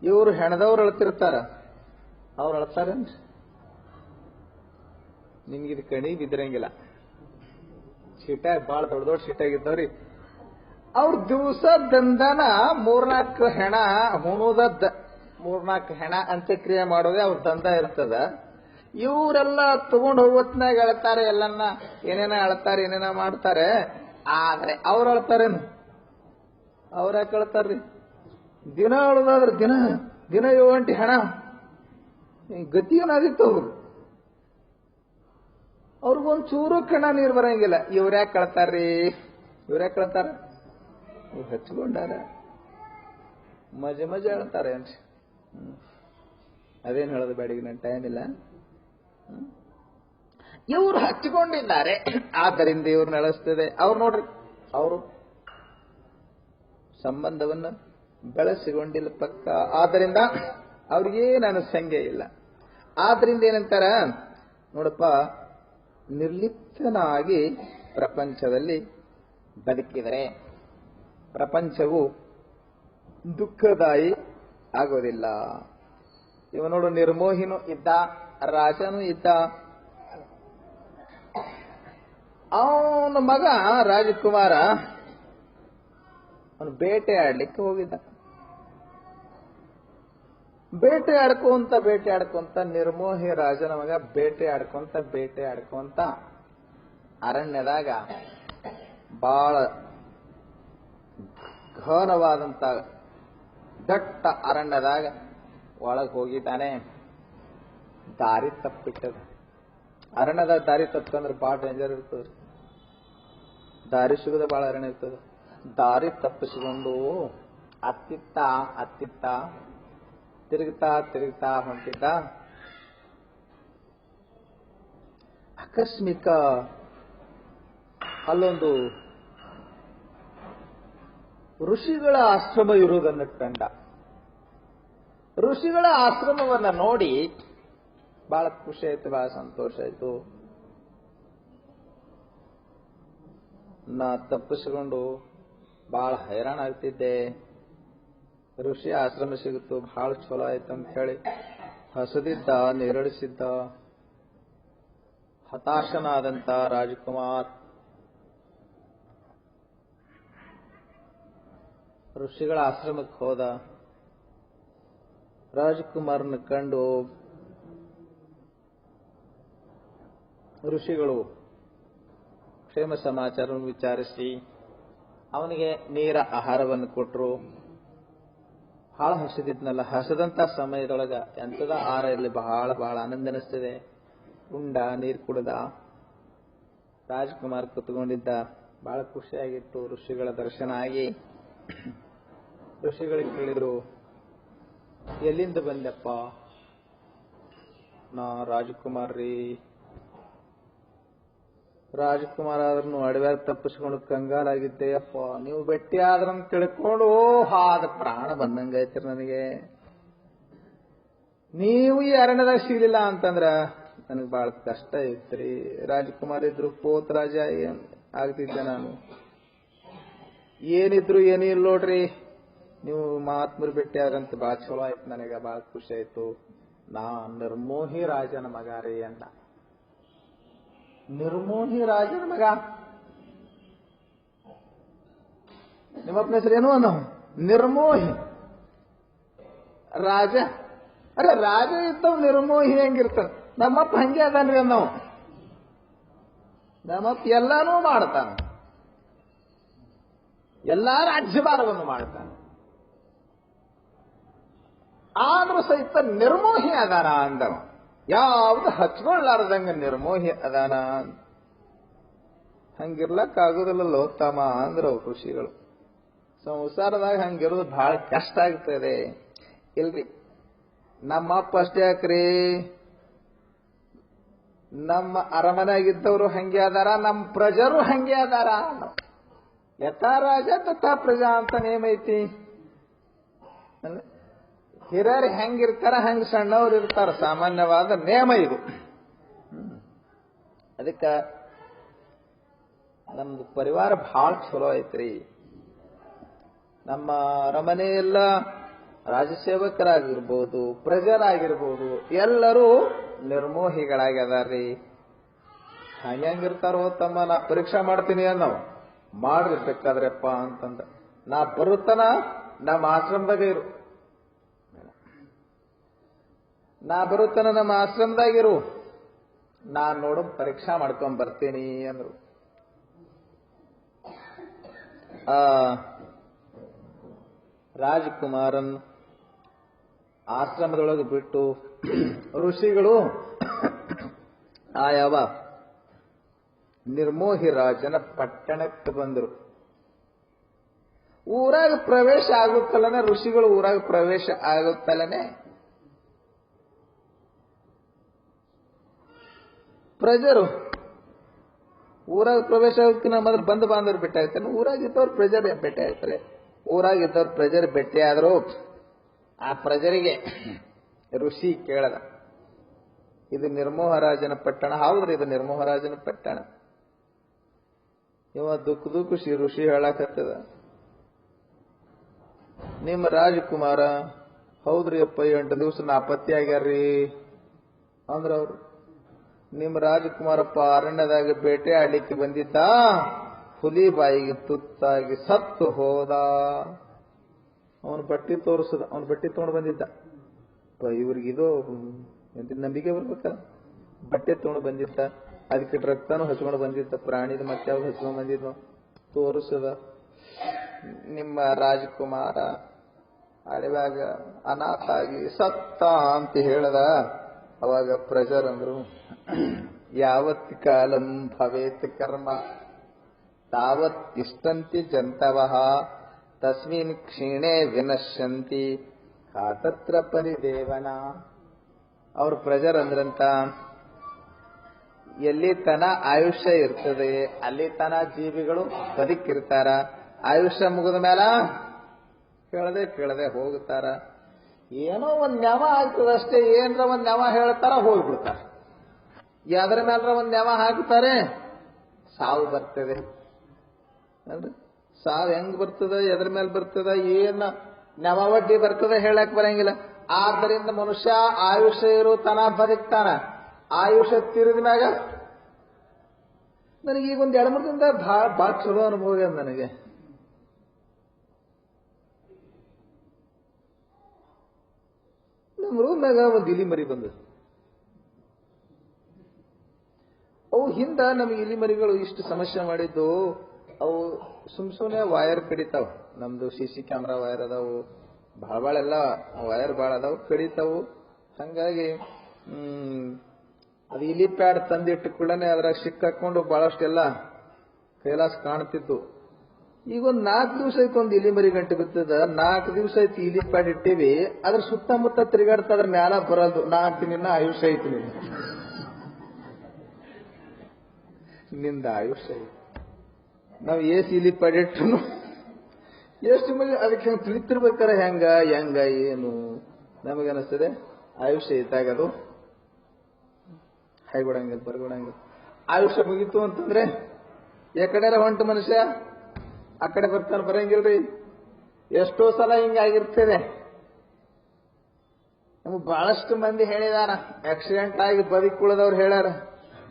ಇವ್ರು ಹೆಣದವ್ರು ಅಳ್ತಿರ್ತಾರ, ಅವ್ರು ಅಳ್ತಾರೇನ್ರಿ? ನಿಮ್ಗಿದು ಕಣಿ ಬಿದ್ರಂಗಿಲ್ಲ. ಶೀಟಾಗ ಬಾಳ ದೊಡ್ಡ ದೊಡ್ಡ ಶೀಟಾಗಿದ್ದವ್ರಿ, ಅವ್ರ ದಿವಸ ದಂದನ 3-4 ಹೆಣ ಹುಣುದ 3-4 ಹೆಣ ಅಂತ್ಯಕ್ರಿಯೆ ಮಾಡೋದೇ ಅವ್ರ ದಂದ ಇರ್ತದ. ಇವರೆಲ್ಲ ತಗೊಂಡು ಹೋಗೋತ್ನಾಗ ಅಳ್ತಾರೆ, ಎಲ್ಲನ್ನ ಏನೇನ ಅಳ್ತಾರೆ, ಏನೇನ ಮಾಡ್ತಾರೆ. ಆದ್ರೆ ಅವ್ರು ಅಳ್ತಾರೇನು? ಅವ್ರ ಯಾಕೆ ಅಳ್ತಾರ್ರಿ? ದಿನ ಅಳದಾದ್ರೆ ದಿನ 7 ಗಂಟೆ ಹೆಣ ಗತಿ ಏನಾದಿತ್ತು ಅವ್ರಿಗೊಂದು ಚೂರು ಕಣ ನೀರು ಬರಂಗಿಲ್ಲ. ಇವ್ರ್ಯಾಕೆ ಕಳ್ತಾರ್ರಿ? ಇವ್ರ್ಯಾಕೆ ಕಳ್ತಾರ? ಇವ್ ಹಚ್ಕೊಂಡಾರ ಮಜ ಹೇಳ್ತಾರೆ ಅನ್ಸಿ. ಅದೇನು ಹೇಳೋದು ಬೇಡ, ನನ್ನ ಟೈಮ್ ಇಲ್ಲ. ಇವ್ರು ಹಚ್ಚಿಕೊಂಡಿದ್ದಾರೆ, ಆದ್ದರಿಂದ ಇವ್ರು ನಡೆಸ್ತದೆ. ಅವ್ರು ನೋಡ್ರಿ, ಅವರು ಸಂಬಂಧವನ್ನು ಬೆಳೆಸಿಕೊಂಡಿಲ್ಲ ಪಕ್ಕ. ಆದ್ದರಿಂದ ಅವ್ರಿಗೇನು ಅನುಸಂಗೆ ಇಲ್ಲ. ಆದ್ರಿಂದ ಏನಂತಾರ ನೋಡಪ್ಪ, ನಿರ್ಲಿಪ್ತನಾಗಿ ಪ್ರಪಂಚದಲ್ಲಿ ಬದುಕಿದರೆ ಪ್ರಪಂಚವು ದುಃಖದಾಯಿ ಆಗೋದಿಲ್ಲ. ಇವ ನೋಡು, ನಿರ್ಮೋಹಿನೂ ಇದ್ದ, ರಾಜನೂ ಇದ್ದ. ಅವನ ಮಗ ರಾಜಕುಮಾರ ಅವನು ಬೇಟೆ ಆಡ್ಲಿಕ್ಕೆ ಹೋಗಿದ್ದ. ಬೇಟೆ ಆಡ್ಕೊಂತ ನಿರ್ಮೋಹಿ ರಾಜನ ಮಗ ಬೇಟೆ ಆಡ್ಕೊಂತ ಅರಣ್ಯದಾಗ ಬಹಳ ಘನವಾದಂತ ದಟ್ಟ ಅರಣ್ಯದಾಗ ಒಳಗೆ ಹೋಗಿದ್ದಾನೆ. ದಾರಿ ತಪ್ಪಿಟ್ಟದ. ಅರಣ್ಯದಾಗ ದಾರಿ ತಪ್ಪಂದ್ರೆ ಬಹಳ ಡೇಂಜರ್ ಇರ್ತದ. ದಾರಿ ಸಿಗದ ಬಹಳ ಅರಣ್ಯ ಇರ್ತದ. ದಾರಿ ತಪ್ಪಿಸಿಕೊಂಡು ಅತ್ತಿತ್ತ ತಿರುಗ್ತಾ ಹೊಂಟಿದ್ದ. ಆಕಸ್ಮಿಕ ಅಲ್ಲೊಂದು ಋಷಿಗಳ ಆಶ್ರಮ ಇರುವುದನ್ನು ಕಂಡ. ಋಷಿಗಳ ಆಶ್ರಮವನ್ನ ನೋಡಿ ಬಹಳ ಖುಷಿ ಆಯ್ತು, ಬಹಳ ಸಂತೋಷ ಆಯ್ತು. ನಾ ತಪ್ಪಿಸಿಕೊಂಡು ಬಹಳ ಹೈರಾಣ ಆಗ್ತಿದ್ದೆ. ಋಷಿ ಆಶ್ರಮ ಸಿಗುತ್ತು, ಬಹಳ ಚಲೋ ಆಯ್ತಂತ ಹೇಳಿ ಹಸದಿದ್ದ, ನೀರಳಿಸಿದ್ದ. ಹತಾಶನಾದಂತ ರಾಜಕುಮಾರ್ ಋಷಿಗಳ ಆಶ್ರಮಕ್ಕೆ ಹೋದ. ರಾಜಕುಮಾರನ ಕಂಡು ಋಷಿಗಳು ಕ್ಷೇಮ ಸಮಾಚಾರವನ್ನು ವಿಚಾರಿಸಿ ಅವನಿಗೆ ನೀರ ಆಹಾರವನ್ನು ಕೊಟ್ಟರು. ಬಹಳ ಹಸಿದಿದ್ನಲ್ಲ, ಹಸದಂತ ಸಮಯದೊಳಗ ಎಂಥದ ಆಹಾರ ಇರಲಿ ಬಹಳ ಬಹಳ ಆನಂದ ಅನಿಸ್ತದೆ. ಉಂಡ, ನೀರು ಕುಡಿದ. ರಾಜಕುಮಾರ್ ಕುತ್ಕೊಂಡಿದ್ದ, ಬಹಳ ಖುಷಿಯಾಗಿತ್ತು. ಋಷಿಗಳ ದರ್ಶನ ಆಗಿ ಋಷಿಗಳಿಗೆ ಕೇಳಿದ್ರು, ಎಲ್ಲಿಂದ ಬಂದೆಪ್ಪ? ನಾ ರಾಜಕುಮಾರ್ ರೀ. ರಾಜಕುಮಾರ ಆದ್ರೂ ಅಡವ್ಯಾಗ ತಪ್ಪಿಸ್ಕೊಂಡು ಕಂಗಾಲಾಗಿದ್ದೆ. ಅಪ್ಪ ನೀವು ಭೇಟಿ ಆದ್ರಂತ ತಿಳ್ಕೊಂಡು ಹಾದ ಪ್ರಾಣ ಬಂದಂಗೈತ್ರಿ ನನಗೆ. ನೀವು ಈ ಅರಣ್ಯದಾಗ ಸಿಗ್ಲಿಲ್ಲ ಅಂತಂದ್ರ ನನಗೆ ಬಹಳ ಕಷ್ಟ ಐತ್ರಿ. ರಾಜಕುಮಾರ್ ಇದ್ರು ಪೋತ್ ರಾಜ ಆಗ್ತಿದ್ದೆ ನಾನು. ಏನಿದ್ರು ಏನೂ ಇಲ್ಲ ನೋಡ್ರಿ, ನೀವು ಮಹಾತ್ಮರು ಭೇಟಿ ಆದ್ರಂತ ಬಹಳ ಚಲೋ ಆಯ್ತು, ನನಗೆ ಬಹಳ ಖುಷಿ ಆಯ್ತು. ನಾ ನಿರ್ಮೋಹಿ ರಾಜನ ಮಗ ರೀ ಅಂದ. ನಿರ್ಮೋಹಿ ರಾಜನ ಮಗ? ನಿಮ್ಮಪ್ಪನ ಹೆಸರೇನು ಅನ್ನೋ? ನಿರ್ಮೋಹಿ ರಾಜ? ಅರೆ ರಾಜ ಇದ್ದವ್ ನಿರ್ಮೋಹಿ ಹೆಂಗಿರ್ತಾನ? ನಮ್ಮಪ್ಪ ಹಂಗೆ ಅದಾನ್ರಿ ಅನ್ನೋ. ನಮ್ಮಪ್ಪ ಎಲ್ಲಾನು ಮಾಡ್ತಾನ, ಎಲ್ಲಾ ರಾಜ್ಯಭಾರವನ್ನು ಮಾಡ್ತಾನ. ಆದ್ರೂ ಸಹಿತ ನಿರ್ಮೋಹಿ ಅದಾನ ಅಂದವ. ಯಾವ್ದು ಹಚ್ಕೊಳ್ಳಾರ್ದಂಗ ನಿರ್ಮೋಹಿ ಅದಾನ. ಹಂಗಿರ್ಲಕ್ಕಾಗುದಿಲ್ಲಲ್ಲೋ ತಮ್ಮ ಅಂದ್ರ ಋಷಿಗಳು. ಸಂಸಾರದಾಗ ಹಂಗಿರೋದು ಬಹಳ ಕಷ್ಟ ಆಗ್ತದೆ. ಇಲ್ರಿ, ನಮ್ಮಪ್ಪ ಅಷ್ಟೇ ಯಾಕ್ರಿ, ನಮ್ಮ ಅರಮನೆಯಾಗಿದ್ದವರು ಹಂಗೆ ಅದಾರ, ನಮ್ಮ ಪ್ರಜರು ಹಂಗೆ ಅದಾರ. ಯಥಾ ರಾಜ ತಥಾ ಪ್ರಜಾ ಅಂತ ನೇಮ ಐತಿ. ಹಿರಿಯರು ಹೆಂಗಿರ್ತಾರ ಹಂಗ ಸಣ್ಣವ್ರು ಇರ್ತಾರ, ಸಾಮಾನ್ಯವಾದ ನೇಮ ಇದು. ಅದಕ್ಕ ನಮ್ದು ಪರಿವಾರ ಬಹಳ ಚಲೋ ಐತ್ರಿ. ನಮ್ಮ ಅರಮನೆ ಎಲ್ಲ ರಾಜಸೇವಕರಾಗಿರ್ಬೋದು, ಪ್ರಜರಾಗಿರ್ಬೋದು, ಎಲ್ಲರೂ ನಿರ್ಮೋಹಿಗಳಾಗ್ಯದಾರ್ರಿ. ಹಂಗಿರ್ತಾರೋ ತಮ್ಮ, ನಾ ಪರೀಕ್ಷೆ ಮಾಡ್ತೀನಿ ಅನ್ನೋ. ಮಾಡಿರ್ಬೇಕಾದ್ರಪ್ಪ ಅಂತಂದ, ನಾ ಬರುತ್ತನ ನಮ್ಮ ಆಶ್ರಮದಾಗ ಇರು, ನಾ ಬರುತ್ತನ ನಮ್ಮ ಆಶ್ರಮದಾಗಿರು, ನಾನ್ ನೋಡು ಪರೀಕ್ಷಾ ಮಾಡ್ಕೊಂಡ್ ಬರ್ತೀನಿ ಅಂದ್ರು. ರಾಜಕುಮಾರನ್ ಆಶ್ರಮದೊಳಗೆ ಬಿಟ್ಟು ಋಷಿಗಳು ಆ ಯಾವ ನಿರ್ಮೋಹಿ ರಾಜನ ಪಟ್ಟಣಕ್ಕೆ ಬಂದರು. ಊರಾಗ ಪ್ರವೇಶ ಆಗುತ್ತಲ್ಲನೆ, ಋಷಿಗಳು ಊರಾಗ ಪ್ರವೇಶ ಆಗುತ್ತಲ್ಲನೆ ಪ್ರಜರು ಊರಾಗ ಪ್ರವೇಶ ಆಗೋದಕ್ಕಿಂತ ಮೊದಲು ಬಂದು ಬಾಂಧವರು ಭೇಟಿ ಆಗ್ತಾನೆ. ಊರಾಗಿದ್ದವ್ರು ಪ್ರಜರ್ ಭೇಟಿ ಆಗ್ತಾರೆ. ಊರಾಗಿದ್ದವ್ರು ಪ್ರಜರ್ ಭೇಟಿ ಆದರೂ ಆ ಪ್ರಜರಿಗೆ ಋಷಿ ಕೇಳದ, ಇದು ನಿರ್ಮೋಹರಾಜನ ಪಟ್ಟಣ? ಹೌದ್ರಿ, ಇದು ನಿರ್ಮೋಹರಾಜನ ಪಟ್ಟಣ. ಇವ ದುಃಖ ಋಷಿ ಹೇಳಕತ್ತದ, ನಿಮ್ಮ ರಾಜಕುಮಾರ? ಹೌದ್ರಿ ಅಪ್ಪ, 8 ದಿವಸ ನಾಪತ್ತೆ ಆಗ್ಯಾರ್ರಿ ಅಂದ್ರ ಅವ್ರು. ನಿಮ್ಮ ರಾಜಕುಮಾರಪ್ಪ ಅರಣ್ಯದಾಗ ಬೇಟೆ ಆಡ್ಲಿಕ್ಕೆ ಬಂದಿದ್ದ, ಹುಲಿ ಬಾಯಿಗೆ ತುತ್ತಾಗಿ ಸತ್ತು ಹೋದ. ಅವನು ಬಟ್ಟೆ ತೋರಿಸದ, ಅವನು ಬಟ್ಟೆ ತಗೊಂಡು ಬಂದಿದ್ದ. ಇವ್ರಿಗಿದು ನಂಬಿಕೆ ಬರ್ಬೇಕ. ಬಟ್ಟೆ ತಗೊಂಡು ಬಂದಿದ್ದ, ಅದಕ್ಕೆ ರಕ್ತನೂ ಹಚ್ಕೊಂಡು ಬಂದಿದ್ದ, ಪ್ರಾಣಿದ ಮತ್ತೆ ಯಾವ್ದು ಹಚ್ಕೊಂಡು ಬಂದಿದ್ನು ತೋರಿಸದ. ನಿಮ್ಮ ರಾಜಕುಮಾರ ಅಳಿವಾಗ ಅನಾಥ ಆಗಿ ಸತ್ತ ಅಂತ ಹೇಳದ. ಅವಾಗ ಪ್ರಜರಂದ್ರು, ಯಾವತ್ ಕಾಲಂ ಭವೇತ್ ಕರ್ಮ ತಾವತ್ ತಿಷ್ಟಂತಿ ಜಂತವಃ ತಸ್ಮಿನ್ ಕ್ಷೀಣೆ ವಿನಶ್ಯಂತಿ ಕಾತತ್ರ ಪರಿದೇವನ. ಅವ್ರ ಪ್ರಜರಂದ್ರಂತ, ಎಲ್ಲಿ ತನ ಆಯುಷ್ಯ ಇರ್ತದೆ ಅಲ್ಲಿ ತನ ಜೀವಿಗಳು ಬದುಕಿರ್ತಾರ. ಆಯುಷ್ಯ ಮುಗಿದ ಮೇಲೆ ಕೇಳದೆ ಹೋಗ್ತಾರ. ಏನೋ ಒಂದ್ ನೆವ ಆಗ್ತದಷ್ಟೇ, ಏನರ ಒಂದ್ ನೆವ ಹೇಳ್ತಾರ, ಹೋಗ್ಬಿಡ್ತಾರ. ಯಾವ್ದ್ರ ಮೇಲ್ರ ಒಂದ್ ನೆವ ಹಾಕ್ತಾರೆ, ಸಾವು ಬರ್ತದೆ. ಸಾವು ಹೆಂಗ್ ಬರ್ತದ, ಎದ್ರ ಮೇಲೆ ಬರ್ತದ, ಏನ್ ನವವಡ್ಡಿ ಬರ್ತದ ಹೇಳಕ್ ಬರಂಗಿಲ್ಲ. ಆದ್ದರಿಂದ ಮನುಷ್ಯ ಆಯುಷ್ಯ ಇರೋ ತನ ಬದುಕ್ತಾನ. ಆಯುಷ್ಯ ತಿರುಗಿನಾಗ ನನಗೆ ಈಗ ಒಂದು 2-3 ದಿನದ ಭಾಳ ಚಲೋ ಅನುಭವ ಇದೆ ನನಗೆ. ನಮ್ಮ ರೂಮ್ನಾಗ ಒಂದು ಇಲಿ ಮರಿ ಬಂದದ್ದು. ಅವು ಹಿಂದ ನಮಗೆ ಇಲಿ ಮರಿಗಳು ಇಷ್ಟು ಸಮಸ್ಯೆ ಮಾಡಿದ್ದು, ಅವು ಸುಮ್ನೆ ವೈರ್ ಕಡಿತಾವ. ನಮ್ದು CC ಕ್ಯಾಮ್ರಾ ವೈರ್ ಅದಾವು, ಭಾಳ ಎಲ್ಲ ವೈರ್ ಭಾಳ ಅದಾವು, ಕಡಿತಾವು. ಹಂಗಾಗಿ ಅದು ಇಲಿ ಪ್ಯಾಡ್ ತಂದಿಟ್ಟು ಕೂಡನೆ ಅದ್ರಾಗ ಸಿಕ್ಕಾಕೊಂಡು ಬಹಳಷ್ಟೆಲ್ಲ ಕೈಲಾಸ ಕಾಣ್ತಿತ್ತು. ಈಗ ಒಂದು 4 ದಿವಸ ಆಯ್ತು ಒಂದು ಇಲಿ ಮರಿ ಗಂಟೆ ಬಿತ್ತದ. 4 ದಿವಸ ಆಯ್ತು ಇಲಿ ಪ್ಯಾಡ್ ಇಟ್ಟಿವಿ, ಅದ್ರ ಸುತ್ತಮುತ್ತ ತಿರುಗಾಡ್ತಾ ಅದ್ರ ಮ್ಯಾಲ ಬರೋದು. 4 ದಿನ ಆಯುಷ್ಯ ಐತಿ ನಿಂದ ಆಯುಷ್ಯ ಐತಿ. ನಾವು ಏಸ್ ಇಲಿ ಪ್ಯಾಡ್ ಇಟ್ಟು ಎಷ್ಟು ಮಂದಿ ಅದಕ್ಕೆ ಹೆಂಗೆ ತಿಳಿತಿರ್ಬೇಕಾರೆ ಹೆಂಗ ಏನು ನಮಗನಿಸ್ತದೆ. ಆಯುಷ್ಯ ಇದ್ದಾಗದು ಹೈಗೊಡಂಗಿಲ್ಲ, ಬರ್ಗೊಡಂಗಿಲ್ಲ. ಆಯುಷ್ಯ ಮುಗೀತು ಅಂತಂದ್ರೆ ಕಡೆರ ಹೊಂಟು ಮನುಷ್ಯ ಆ ಕಡೆ ಬರ್ತಾನೆ, ಬರಂಗಿಲ್ರಿ. ಎಷ್ಟೋ ಸಲ ಹಿಂಗಾಗಿರ್ತದೆ. ನಮ್ಗೆ ಬಹಳಷ್ಟು ಮಂದಿ ಹೇಳಿದಾರ, ಆಕ್ಸಿಡೆಂಟ್ ಆಗಿ ಬದುಕುಳದವ್ರು ಹೇಳ್ಯಾರ,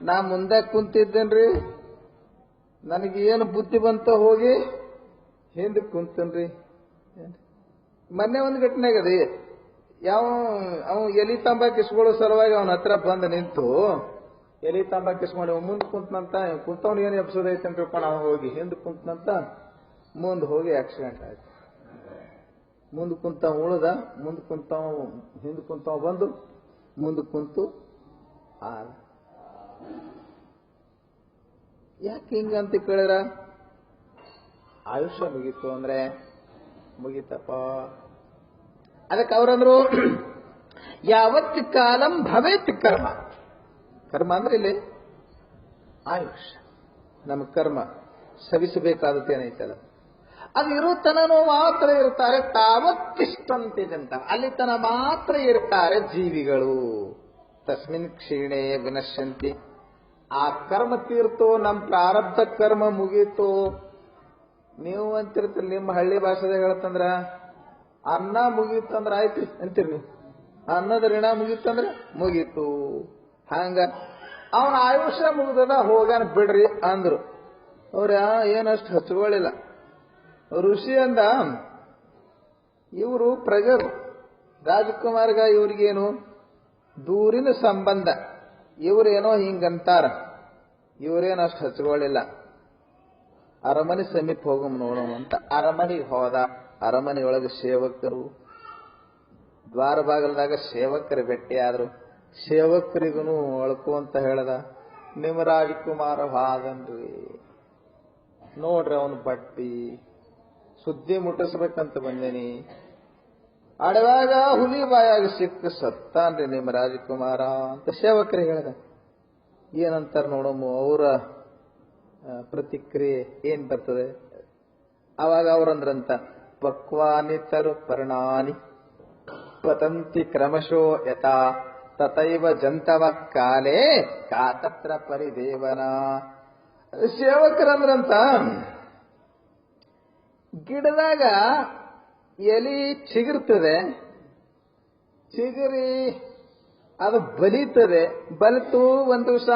ನಾ ಮುಂದೆ ಕುಂತಿದ್ದೇನ್ರಿ, ನನಗೇನು ಬುದ್ಧಿ ಬಂತ ಹೋಗಿ ಹಿಂದೆ ಕುಂತನ್ರಿ. ಮೊನ್ನೆ ಒಂದು ಘಟನೆ ಆಗದೆ, ಅವ ಎಲಿ ತಂಬಾಕು ಇಸ್ಕೊಳ್ಳೋ ಸಲುವಾಗಿ ಅವನ ಹತ್ರ ಬಂದು ನಿಂತು ಎಲಿ ತಂಬಾಕು ಇಸ್ಕೊಂಡು ಮುಂದೆ ಕುಂತನಂತ, ಕುಂತವ್ನು ಏನು ಎಬ್ಸೋದೈತೆ ಅಂತ ತಿಳ್ಕೊಂಡು ಅವನು ಹೋಗಿ ಹಿಂದೆ ಕುಂತನಂತ, ಮುಂದೆ ಹೋಗಿ ಆಕ್ಸಿಡೆಂಟ್ ಆಯ್ತು. ಮುಂದೆ ಕುಂತವ ಉಳ್ದ, ಮುಂದೆ ಕುಂತವ ಹಿಂದೆ ಕುಂತವ ಬಂದು ಮುಂದೆ ಕುಂತು ಯಾಕೆ ಹಿಂಗಂತ ಕೇಳಿದ್ರ, ಆಯುಷ್ಯ ಮುಗೀತು ಅಂದ್ರೆ ಮುಗೀತಪ್ಪ. ಅದಕ್ಕೆ ಅವರಂದ್ರು ಯಾವತ್ ಕಾಲಂ ಭವೇತ್ ಕರ್ಮ. ಕರ್ಮ ಅಂದ್ರೆ ಇಲ್ಲಿ ಆಯುಷ್ಯ, ನಮ್ಮ ಕರ್ಮ ಸವಿಸಬೇಕಾದದ್ದೇನೈತಲ್ಲ ಅದು ಇರುತ್ತನೂ ಮಾತ್ರ ಇರ್ತಾರೆ. ತಾವತ್ತಿಷ್ಟಂತಿದಂತ ಅಲ್ಲಿ ತನ ಮಾತ್ರ ಇರ್ತಾರೆ ಜೀವಿಗಳು. ತಸ್ಮಿನ್ ಕ್ಷೀಣೆ ವಿನಶ್ಯಂತಿ. ಆ ಕರ್ಮ ತೀರ್ತೋ, ನಮ್ಮ ಪ್ರಾರಬ್ಧ ಕರ್ಮ ಮುಗೀತು. ನೀವು ಅಂತಿರ್ತೀರಿ, ನಿಮ್ಮ ಹಳ್ಳಿ ಭಾಷೆದಾಗ ಹೇಳ್ತಂದ್ರ ಅನ್ನ ಮುಗೀತಂದ್ರ ಆಯ್ತು ಅಂತೀರಿ. ಅನ್ನದ ಋಣ ಮುಗೀತಂದ್ರ ಮುಗೀತು. ಹಂಗ ಅವನ ಆಯುಷ್ಯ ಮುಗಿದ ಹೋಗಾನ ಬಿಡ್ರಿ ಅಂದ್ರು. ಅವ್ರ ಏನಷ್ಟು ಹಚ್ಕೊಳ್ಳಿಲ್ಲ. ಋಷಿ ಅಂದ, ಇವರು ಪ್ರಜರು, ರಾಜಕುಮಾರ್ಗ ಇವ್ರಿಗೇನು ದೂರಿನ ಸಂಬಂಧ, ಇವರೇನೋ ಹಿಂಗಂತಾರ, ಇವರೇನು ಅಷ್ಟು ಹಚ್ಕೊಳ್ಳಿಲ್ಲ. ಅರಮನೆ ಸಮೀಪ ಹೋಗಮ್ ನೋಡೋಣ ಅಂತ ಅರಮನೆಗೆ ಹೋದ. ಅರಮನೆಯೊಳಗೆ ಸೇವಕರು, ದ್ವಾರ ಬಾಗಲದಾಗ ಸೇವಕರು ಭೇಟಿಯಾದ್ರು. ಸೇವಕರಿಗೂ ಒಳಕು ಅಂತ ಹೇಳ್ದ, ನಿಮ್ಮ ರಾಜಕುಮಾರ ಹಾದನ್ರಿ, ನೋಡ್ರಿ ಅವನು ಬಟ್ಟಿ ಸುದ್ದಿ ಮುಟ್ಟಿಸ್ಬೇಕಂತ ಬಂದೇನಿ. ಅಡವಾಗ ಹುಲಿ ಬಾಯಾಗ ಸಿಕ್ಕ ಸತ್ತಾನ್ರಿ ನಿಮ್ಮ ರಾಜಕುಮಾರ ಅಂತ ಸೇವಕರಿಗೆ ಹೇಳ್ದ. ಏನಂತಾರ ನೋಡಮ್ಮ ಅವರ ಪ್ರತಿಕ್ರಿಯೆ ಏನ್ ಬರ್ತದೆ. ಅವಾಗ ಅವ್ರಂದ್ರಂತ, ಪಕ್ವಾನಿ ತರು ಪರ್ಣಾನಿ ಪತಂತಿ ಕ್ರಮಶೋ ಯಥಾ ತಥೈವ ಜಂತವ ಕಾಲೇ ಕಾತತ್ರ ಪರಿದೇವನ. ಸೇವಕರಂದ್ರಂತ, ಗಿಡದಾಗ ಎಲಿ ಚಿಗುರ್ತದೆ, ಚಿಗುರಿ ಅದು ಬಲಿತದೆ, ಬಲಿತು ಒಂದು ದಿವಸ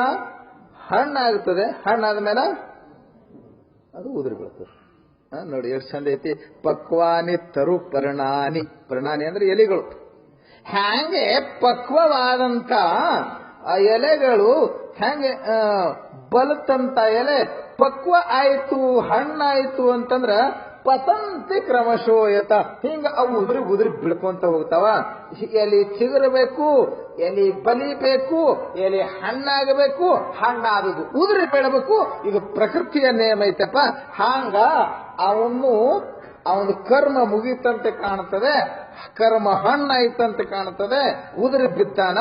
ಹಣ್ಣಾಗುತ್ತದೆ, ಹಣ್ಣಾದ್ಮೇಲೆ ಅದು ಉದುರಿ ಬೀಳ್ತದೆ. ನೋಡಿ ಎಷ್ಟು ಚಂದ ಐತಿ. ಪಕ್ವಾನಿ ತರು ಪರ್ಣಾನಿ. ಪರ್ಣಾನಿ ಅಂದ್ರೆ ಎಲೆಗಳು. ಹ್ಯಾಂಗೆ ಪಕ್ವವಾದಂತ ಆ ಎಲೆಗಳು ಹೆಂಗೆ ಬಲತಂತ ಎಲೆ ಪಕ್ವ ಆಯ್ತು, ಹಣ್ಣಾಯ್ತು ಅಂತಂದ್ರ ಪತಂತಿ ಕ್ರಮಶೋಯತ. ಹಿಂಗ ಅವು ಉದುರಿ ಬಿಡ್ಕೊಂತ ಹೋಗ್ತಾವ. ಎಲಿ ಚಿಗುರಬೇಕು, ಎಲಿ ಬಲಿಬೇಕು, ಎಲಿ ಹಣ್ಣಾಗಬೇಕು, ಹಣ್ಣಾದದು ಉದುರಿ ಬೀಳಬೇಕು. ಈಗ ಪ್ರಕೃತಿಯ ನೇಮ ಐತಪ್ಪ. ಹಂಗ ಅವನು ಕರ್ಮ ಮುಗೀತಂತೆ ಕಾಣುತ್ತದೆ, ಕರ್ಮ ಹಣ್ಣಾಯ್ತಂತೆ ಕಾಣುತ್ತದೆ. ಉದುರಿ ಬಿದ್ದಾನ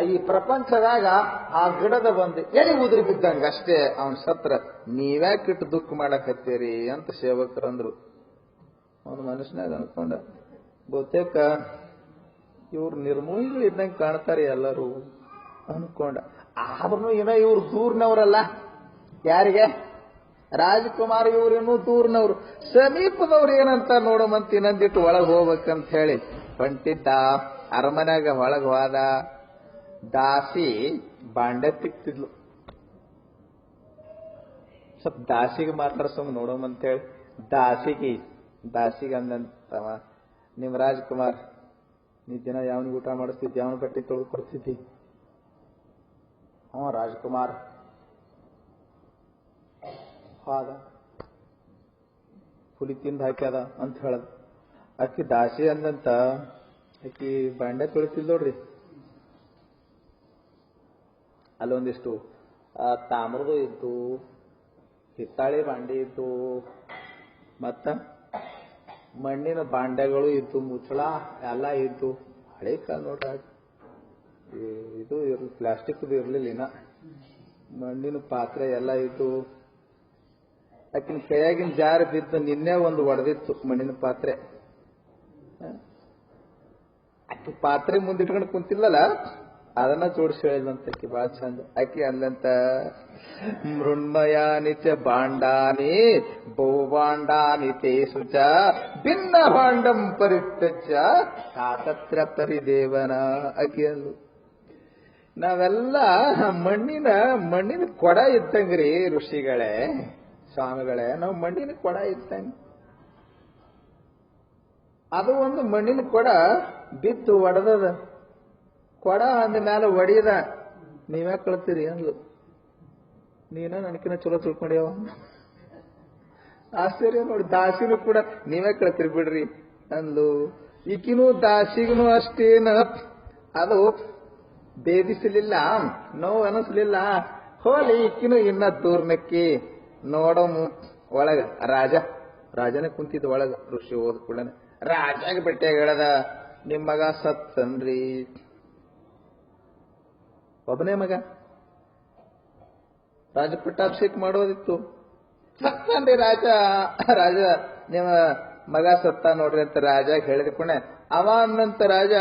ಈ ಪ್ರಪಂಚದಾಗ. ಆ ಗಿಡದ ಬಂದು ಎಲ್ಲಿ ಉದುರಿ ಬಿದ್ದಂಗ ಅಷ್ಟೇ ಅವನ್ ಸತ್ರ. ನೀವ್ಯಾಕಿಟ್ಟು ದುಃಖ ಮಾಡಕತ್ತೀರಿ ಅಂತ ಸೇವಕರಂದ್ರು. ಅವನು ಮನುಷ್ಯನಾಗ ಅನ್ಕೊಂಡ, ಬಹುತೇಕ ಇವ್ರು ನಿರ್ಮೂಲಿಗಳು ಇದ್ದಂಗೆ ಕಾಣ್ತಾರೆ ಎಲ್ಲರೂ ಅನ್ಕೊಂಡ. ಆದ್ರೂ ಏನೋ ಇವ್ರು ದೂರ್ನವ್ರಲ್ಲ. ಯಾರಿಗೆ ರಾಜಕುಮಾರ್ ಇವ್ರೇನು ದೂರ್ನವ್ರು, ಸಮೀಪದವ್ರು ಏನಂತ ನೋಡಮಂತ ಇನ್ನೊಂದಿಟ್ಟು ಒಳಗೆ ಹೋಗ್ಬೇಕಂತ ಹೇಳಿ ಹೊಂಟಿದ್ದ. ಅರಮನೆಯಾಗ ಒಳಗೆ ಹೋದ. ದಾಸಿ ಬಾಂಡೆ ತಿಕ್ತಿದ್ಲು. ಸ್ವಲ್ಪ ದಾಸಿಗೆ ಮಾತಾಡ್ಸೋಮ್ ನೋಡೋಮಂತ ಹೇಳಿ ದಾಸಿಗೆ ಅಂದಂತವ, ನಿಮ್ ರಾಜ್ಕುಮಾರ್ ನೀ ದಿನ ಯಾವನಿಗೆ ಊಟ ಮಾಡಿಸ್ತಿದ್ದಿ, ಯಾವನ ಬಟ್ಟೆ ತೊಳೆದು ಕೊಡ್ತಿದ್ದಿ? ರಾಜ್ಕುಮಾರ್ ಹಾದ ಹುಲಿ ತಿಂದು ಹಾಕ್ಯದ ಅಂತ ಹೇಳದ್. ಆಕಿ ದಾಸಿ ಅಂದಂತ ಆಕಿ ಬಾಂಡೆ ತೊಳಿತಿದ್ ನೋಡ್ರಿ, ಅಲ್ಲೊಂದಿಷ್ಟು ತಾಮ್ರದು ಇದ್ದು, ಹಿತ್ತಾಳಿ ಬಾಂಡೆ ಇದ್ದು, ಮತ್ತ ಮಣ್ಣಿನ ಬಾಂಡೆಗಳು ಇದ್ದು, ಮುಚ್ಚಳ ಎಲ್ಲ ಇದ್ದು. ಹಳೆ ಕಾಲ ನೋಡ್ರಿ, ಇದು ಪ್ಲಾಸ್ಟಿಕ್ದು ಇರ್ಲಿಲ್ಲ, ಮಣ್ಣಿನ ಪಾತ್ರೆ ಎಲ್ಲ ಇದ್ದು. ಆಕಿನ ಕೈಯಾಗಿನ ಜಾರಿ ಬಿದ್ದು ನಿನ್ನೆ ಒಂದು ಒಡೆದಿತ್ತು ಮಣ್ಣಿನ ಪಾತ್ರೆ. ಆಕಿ ಪಾತ್ರೆ ಮುಂದಿಟ್ಕೊಂಡು ಕುಂತಿಲ್ಲಲ್ಲ, ಅದನ್ನ ಜೋಡಿಸಿ ಹೇಳಿದಂತ ಆಕಿ ಬಹಳ ಚಂದ. ಆಕಿ ಅಂದಂತ, ಮೃಣ್ಮಯಾನಿ ಚ ಬಾಂಡಾನಿ ಬಹುಬಾಂಡಾನಿ ತೇಷು ಚ ಭಿನ್ನ ಭಾಂಡಂ ಪರಿತ್ಯಜ್ಯ ತಾತತ್ರ ಪರಿದೇವನ. ಆಕಿ ಅಂದು, ನಾವೆಲ್ಲ ಮಣ್ಣಿನ ಕೊಡ ಇದ್ದಂಗ್ರಿ ಋಷಿಗಳೇ, ಸ್ವಾಮಿಗಳೇ, ನಾವು ಮಣ್ಣಿನ ಕೊಡ ಇದ್ದಂಗ. ಅದು ಒಂದು ಮಣ್ಣಿನ ಕೊಡ ಬಿದ್ದು ಒಡೆದದ. ಕೊಡ ಅಂದ ಮೇಲೆ ಒಡೆಯದ, ನೀವ್ಯಾ ಕಳ್ತೀರಿ ಅಂದ್ಲು. ನೀನ ನನಕಿನ ಚಲೋ ತಿಳ್ಕೊಂಡ್ಯಾವ. ಆಶ್ಚರ್ಯ ನೋಡಿ, ದಾಸಿನೂ ಕೂಡ ನೀವೇ ಕಳ್ತೀರಿ ಬಿಡ್ರಿ ಅಂದ್ಲು. ಈಕಿನೂ ದಾಸಿಗೂ ಅಷ್ಟೇನ ಅದು ಭೇದಿಸಲಿಲ್ಲ, ನೋವು ಅನಿಸ್ಲಿಲ್ಲ. ಹೋಲಿ ಈಕಿನೂ ಇನ್ನ ದೂರ್ನಕ್ಕಿ ನೋಡೋಮು. ಒಳಗ ರಾಜನೇ ಕುಂತಿದ್ದ ಒಳಗ. ಋಷಿ ಹೋದ ಕೂಡನೆ ರಾಜಾಗ ಬೆಟ್ಟಿಯಾಗ ಹೇಳದ, ನಿಮ್ ಮಗ ಸತ್ತನ್ರಿ. ಒಬ್ಬನೇ ಮಗ, ರಾಜ ಪಟ್ಟಾಭಿಷೇಕ ಮಾಡೋದಿತ್ತು. ಸತ್ತನ್ರಿ ರಾಜ ನಿಮ್ಮ ಮಗ ಸತ್ತ ನೋಡ್ರಿ ಅಂತ ರಾಜ ಹೇಳಿದ ಕೂಡನೆ ಅವ ಅನ್ನಂತ ರಾಜ,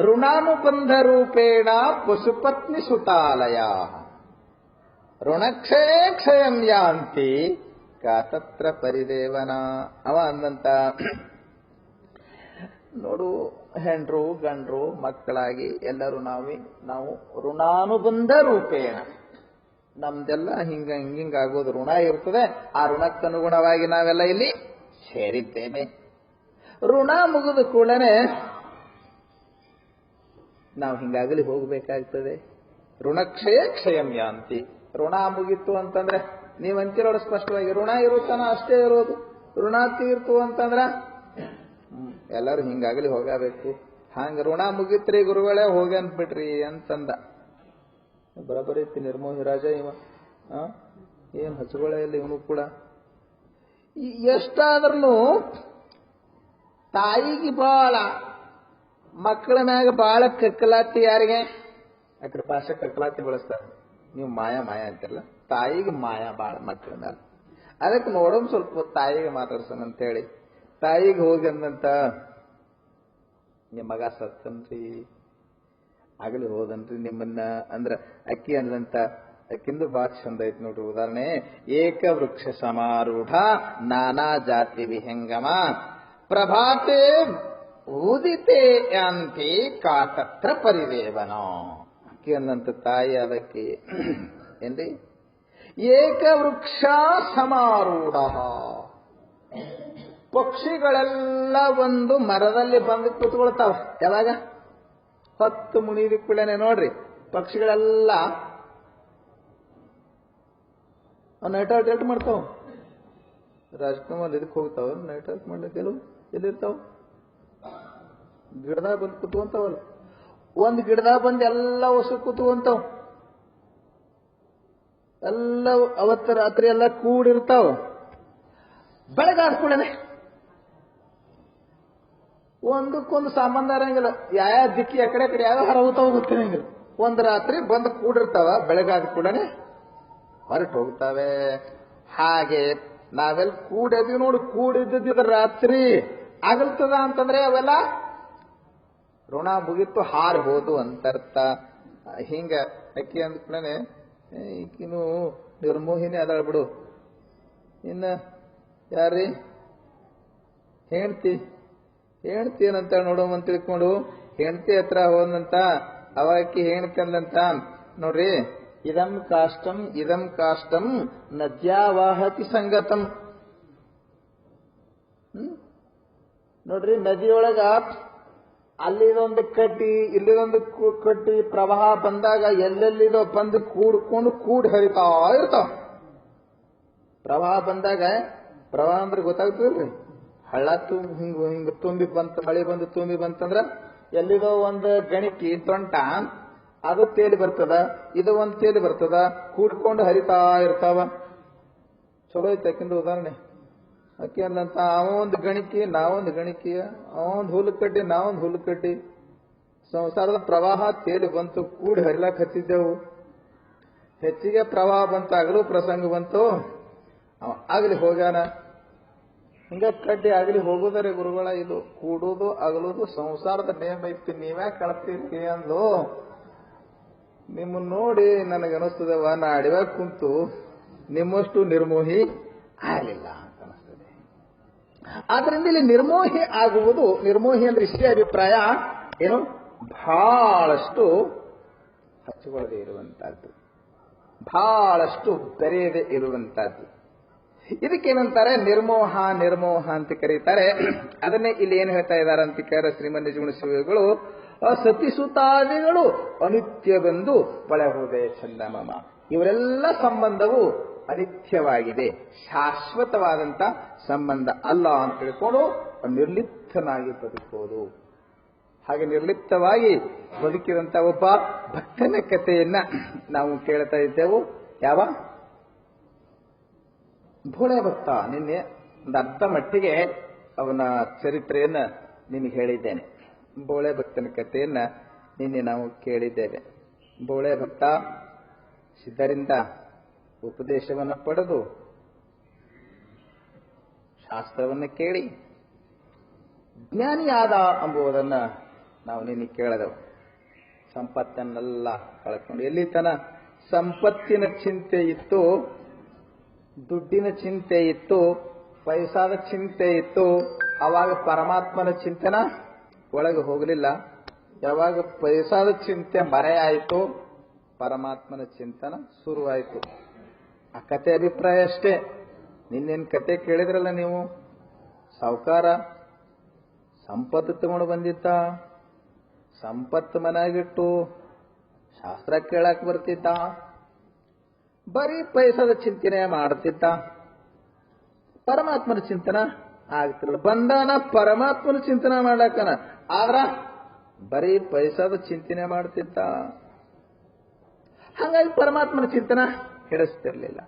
ಋಣಾನುಬಂಧ ರೂಪೇಣ ಪಶುಪತ್ನಿ ಸುತಾಲಯ ಋಣಕ್ಷಯಂ ಯಾಂತಿ ಕಾತತ್ರ ಪರಿದೇವನ. ಅವ ಅಂದಂತ, ನೋಡು, ಹೆಂಡ್ರು ಗಂಡ್ರು ಮಕ್ಕಳಾಗಿ ಎಲ್ಲರೂ ನಾವು ಋಣಾನುಬಂಧ ರೂಪೇಣ, ನಮ್ದೆಲ್ಲ ಹಿಂಗಾಗೋದು ಋಣ ಇರ್ತದೆ. ಆ ಋಣಕ್ಕನುಗುಣವಾಗಿ ನಾವೆಲ್ಲ ಇಲ್ಲಿ ಸೇರಿದ್ದೇವೆ. ಋಣ ಮುಗಿದ ಕೂಡಲೇ ನಾವು ಹಿಂಗಾಗಲಿ ಹೋಗಬೇಕಾಗ್ತದೆ. ಕ್ಷಯಂ ಯಾಂತಿ. ಋಣ ಮುಗಿತು ಅಂತಂದ್ರೆ ನೀವಂತಿರೋಡು ಸ್ಪಷ್ಟವಾಗಿ, ಋಣ ಇರುತ್ತಾನ ಅಷ್ಟೇ ಇರೋದು. ಋಣ ತೀರ್ತು ಅಂತಂದ್ರ ಎಲ್ಲರೂ ಹಿಂಗಾಗಲಿ ಹೋಗಬೇಕು. ಹಂಗ ಋಣ ಮುಗಿತ್ರಿ ಗುರುಗಳೇ ಹೋಗಿ ಅಂದ್ಬಿಟ್ರಿ ಅಂತಂದ. ಬರಬರಿ ಐತಿ ನಿರ್ಮೋಹಿ ರಾಜ ಇವ. ಏನ್ ಹಸುಗಳೇ ಇಲ್ಲ ಇವನು ಕೂಡ. ಎಷ್ಟಾದ್ರೂ ತಾಯಿಗೆ ಬಾಳ, ಮಕ್ಕಳ ಮ್ಯಾಗ ಬಾಳ ಕಕ್ಕಲಾತಿ. ಯಾರಿಗೆ ಆ ಕಡೆ ಭಾಷೆ ಕಕ್ಕಲಾತಿ ಬಳಸ್ತಾರೆ, ನೀವು ಮಾಯಾ ಅಂತಿರಲ್ಲ. ತಾಯಿಗೆ ಮಾಯಾ ಬಾಳ ಮಕ್ಕಳ ಮ್ಯಾಲ. ಅದಕ್ಕೆ ನೋಡೋಮ್ ಸ್ವಲ್ಪ ತಾಯಿಗೆ ಮಾತಾಡ್ಸೋಣ ಅಂತೇಳಿ ತಾಯಿಗೆ ಹೋಗಿ ಅಂದಂತ, ನಿಮ್ಮ ಮಗ ಸತ್ತನ್ರಿ, ಆಗಲಿ ಹೋದನ್ರಿ ನಿಮ್ಮನ್ನ ಅಂದ್ರ ಅಕ್ಕಿ ಅಂದಂತ. ಅಕ್ಕಿಂದು ಬಾಳ ಚಂದ ಐತಿ ನೋಡ್ರಿ ಉದಾಹರಣೆ. ಏಕ ವೃಕ್ಷ ಸಮಾರೂಢ ನಾನಾ ಜಾತಿ ವಿಹಂಗಮ ಪ್ರಭಾತೆ ಉದಿತೆ ಯಾಂತಿ ಕಾತತ್ರ ಪರಿದೇವನ. ಅಕ್ಕಿ ಅಂದಂತ ತಾಯಿ ಅದಕ್ಕೆ ಏನ್ರಿ, ಏಕ ವೃಕ್ಷ ಸಮಾರೂಢ, ಪಕ್ಷಿಗಳೆಲ್ಲ ಒಂದು ಮರದಲ್ಲಿ ಬಂದು ಕೂತ್ಕೊಳ್ತಾವ. ಯಾವಾಗ ಹೊತ್ತು ಮುನಿದ ಕೂಡಲೇ ನೋಡ್ರಿ, ಪಕ್ಷಿಗಳೆಲ್ಲ ನೈಟ್ ಔಟ್ ಮಾಡ್ತಾವ. ರಾಜ್ಕುಮಾರ್ ಇದಕ್ಕೆ ಹೋಗ್ತಾವ ನೈಟ್ ಔಟ್ ಮಾಡ್ಲಿಕ್ಕೆ. ಎಲ್ಲಿರ್ತಾವ? ಗಿಡದಾಗ ಬಂದು ಕೂತ್ಕೊಂತಾವಲ್ಲ. ಒಂದು ಗಿಡದಾಗ ಬಂದು ಎಲ್ಲ ಹೊಸ ಕೂತ್ಕೊಂತಾವ. ಎಲ್ಲ ಅವತ್ತು ರಾತ್ರಿ ಎಲ್ಲ ಕೂಡಿರ್ತಾವ. ಬೆಳಗಾದ ಕೂಡಲೇ ಒಂದಕ್ಕೊಂದು ಸಂಬಂಧ ಇರಂಗಿಲ್ಲ. ಯಾವ ದಿಕ್ಕಿ ಆ ಕಡೆ ಯಾವ ಹರವುತ್ತಾವ ಗೊತ್ತಿರಂಗಿಲ್ಲ. ಒಂದು ರಾತ್ರಿ ಬಂದು ಕೂಡಿರ್ತಾವ, ಬೆಳಗಾದ ಕೂಡಲೇ ಹೊರಟು ಹೋಗ್ತಾವೆ. ಹಾಗೆ ನಾವೆಲ್ಲ ಕೂಡಿದ್ವಿ ನೋಡಿ, ಕೂಡಿದ್ದ ರಾತ್ರಿ ಆಗಲ್ತದ ಅಂತಂದ್ರೆ ಅವೆಲ್ಲ ಋಣ ಮುಗಿತು ಹಾರಿ ಹೋದು ಅಂತರ್ಥ. ಹಿಂಗ ಅಕ್ಕಿ ಅಂದ್ಕೂಡನೆ ಈಕಿನು ನಿರ್ಮೋಹಿನಿ ಅದಾಳ ಬಿಡು. ಇನ್ನ ಯಾರ್ರಿ ಹೆಂಡ್ತಿ ಏನಂತ ನೋಡೋಮಂತ ತಿಳ್ಕೊಂಡು ಹೆಂಡತಿ ಹತ್ರ ಹೋದಂತ ಅವಾಕಿ ಹೆಣ್ತಿ ಅಂದಂತ ನೋಡ್ರಿ, ಇದಂ ಕಾಷ್ಟಂ ನದ್ಯಾವಾಹತಿ ಸಂಗತಂ. ನೋಡ್ರಿ, ನದಿಯೊಳಗ ಅಲ್ಲಿದೊಂದು ಕಟ್ಟಿ ಇಲ್ಲಿದೊಂದು ಕಟ್ಟಿ ಪ್ರವಾಹ ಬಂದಾಗ ಎಲ್ಲೆಲ್ಲಿದೋ ಬಂದು ಕೂಡಿ ಹರಿತಾ ಇರ್ತಾವ. ಪ್ರವಾಹ ಬಂದಾಗ, ಪ್ರವಾಹ ಅಂದ್ರೆ ಗೊತ್ತಾಗ್ತದಲ್ರಿ, ಹಳ್ಳ ಹಿಂಗ ತುಂಬಿ ಬಂತ, ಮಳೆ ಬಂದು ತುಂಬಿ ಬಂತಂದ್ರ ಎಲ್ಲಿದೋ ಒಂದು ಗಣಿಕಿ ತೊಂಟ ಅದು ತೇಲಿ ಬರ್ತದ, ಇದು ಒಂದು ತೇಲಿ ಬರ್ತದ, ಕೂಡ್ಕೊಂಡು ಹರಿತಾ ಇರ್ತಾವ. ಚಲೋ ಐತೆ ಯಾಕಿಂದ ಉದಾಹರಣೆ. ಅಕ್ಕಿ ಅಂದಂತ ಅವ ಒಂದು ಗಣಿಕಿ, ನಾವೊಂದು ಗಣಿಕಿಯ, ಅವೊಂದು ಹುಲ್ಲುಕಡ್ಡಿ, ನಾವೊಂದು ಹುಲ್ಲುಕಡ್ಡಿ. ಸಂಸಾರದ ಪ್ರವಾಹ ತೇಲಿ ಬಂತು, ಕೂಡಿ ಹರಿಲಾಕ್ ಹತ್ತಿದ್ದೆವು. ಹೆಚ್ಚಿಗೆ ಪ್ರವಾಹ ಬಂತು, ಆಗಲೂ ಪ್ರಸಂಗ ಬಂತು, ಅವ ಆಗಲಿ ಹೋಗ್ಯಾನ. ಹಿಂಗ ಕಡ್ಡಿ ಆಗಲಿ ಹೋಗುದರೆ ಗುರುಗಳ, ಇದು ಕೂಡುವುದು ಅಗಲುವುದು ಸಂಸಾರದ ನೇಮ ಐತಿ, ನೀವ್ಯಾ ಕಳ್ತೀರಿ ಅಂದ್ಲು. ನಿಮ್ಮನ್ನ ನೋಡಿ ನನಗನಿಸ್ತದವ, ನಾ ಅಡಿವಾಗ ಕುಂತು ನಿಮ್ಮಷ್ಟು ನಿರ್ಮೋಹಿ ಆಗಲಿಲ್ಲ ಅಂತ ಅನಿಸ್ತದೆ. ಆದ್ರಿಂದ ಇಲ್ಲಿ ನಿರ್ಮೋಹಿ ಆಗುವುದು, ನಿರ್ಮೋಹಿ ಅಂದ್ರೆ ಇಷ್ಟೇ ಅಭಿಪ್ರಾಯ, ಏನು ಬಹಳಷ್ಟು ಹಚ್ಚಿಕೊಳ್ಳದೆ ಇರುವಂತಹದ್ದು, ಬಹಳಷ್ಟು ಬೆರೆಯದೆ ಇರುವಂತಹದ್ದು. ಇದಕ್ಕೇನಂತಾರೆ? ನಿರ್ಮೋಹ ಅಂತ ಕರೀತಾರೆ. ಅದನ್ನೇ ಇಲ್ಲಿ ಏನು ಹೇಳ್ತಾ ಇದ್ದಾರೆ ಅಂತ ಕೇಳಿದ್ರೆ ಶ್ರೀಮನ್ ನಿಜಗುಣ ಶಿವಗಳು, ಸತಿಸುತಾದಿಗಳು ಅನಿತ್ಯವೆಂದು ಬಳೆಹುದೇ ಚಂದಮಮ. ಇವರೆಲ್ಲ ಸಂಬಂಧವು ಅನಿತ್ಯವಾಗಿದೆ, ಶಾಶ್ವತವಾದಂತ ಸಂಬಂಧ ಅಲ್ಲ ಅಂತ ತಿಳ್ಕೊಂಡು ನಿರ್ಲಿಪ್ತನಾಗಿ ಬದುಕೋದು. ಹಾಗೆ ನಿರ್ಲಿಪ್ತವಾಗಿ ಬದುಕಿದಂತ ಒಬ್ಬ ಭಕ್ತನ ಕಥೆಯನ್ನ ನಾವು ಕೇಳ್ತಾ ಇದ್ದೆವು. ಯಾವ ಭೋಳೆ ಭಕ್ತ. ನಿನ್ನೆ ಒಂದು ಅರ್ಧ ಮಟ್ಟಿಗೆ ಅವನ ಚರಿತ್ರೆಯನ್ನ ನಿನಗೆ ಹೇಳಿದ್ದೇನೆ. ಬೋಳೆ ಭಕ್ತನ ಕಥೆಯನ್ನ ನಿನ್ನೆ ನಾವು ಕೇಳಿದ್ದೇವೆ. ಬೋಳೆ ಭಕ್ತ ಸಿದ್ಧರಿಂದ ಉಪದೇಶವನ್ನು ಪಡೆದು ಶಾಸ್ತ್ರವನ್ನು ಕೇಳಿ ಜ್ಞಾನಿಯಾದ ಎಂಬುದನ್ನ ನಾವು ನಿನ್ನೆ ಕೇಳಿದೆವು. ಸಂಪತ್ತನ್ನೆಲ್ಲ ಕಳ್ಕೊಂಡು, ಎಲ್ಲಿ ತನ ಸಂಪತ್ತಿನ ಚಿಂತೆ ಇತ್ತು, ದುಡ್ಡಿನ ಚಿಂತೆ ಇತ್ತು, ಪೈಸಾದ ಚಿಂತೆ ಇತ್ತು, ಅವಾಗ ಪರಮಾತ್ಮನ ಚಿಂತನ ಒಳಗೆ ಹೋಗಲಿಲ್ಲ. ಯಾವಾಗ ಪೈಸಾದ ಚಿಂತೆ ಮರೆಯಾಯಿತು, ಪರಮಾತ್ಮನ ಚಿಂತನ ಶುರುವಾಯಿತು. ಆ ಕತೆ ಅಭಿಪ್ರಾಯ ಅಷ್ಟೇ. ನಿನ್ನೇನು ಕತೆ ಕೇಳಿದ್ರಲ್ಲ ನೀವು, ಸಾವುಕಾರ ಸಂಪತ್ತು ತಗೊಂಡು ಬಂದಿದ್ದ, ಸಂಪತ್ತು ಮನೆಯಾಗಿಟ್ಟು ಶಾಸ್ತ್ರ ಕೇಳಕ್ ಬರ್ತಿದ್ದ, ಬರೀ ಪೈಸದ ಚಿಂತನೆ ಮಾಡ್ತಿದ್ದ, ಪರಮಾತ್ಮನ ಚಿಂತನ ಆಗ್ತಿರಲ್ಲ. ಬಂದಾನ ಪರಮಾತ್ಮನ ಚಿಂತನ ಮಾಡ್ಲಕ್ಕನ, ಆದ್ರ ಬರೀ ಪೈಸದ ಚಿಂತನೆ ಮಾಡ್ತಿದ್ದ. ಹಾಗಾಗಿ ಪರಮಾತ್ಮನ ಚಿಂತನ ಹಿಡಿಸ್ತಿರ್ಲಿಲ್ಲ.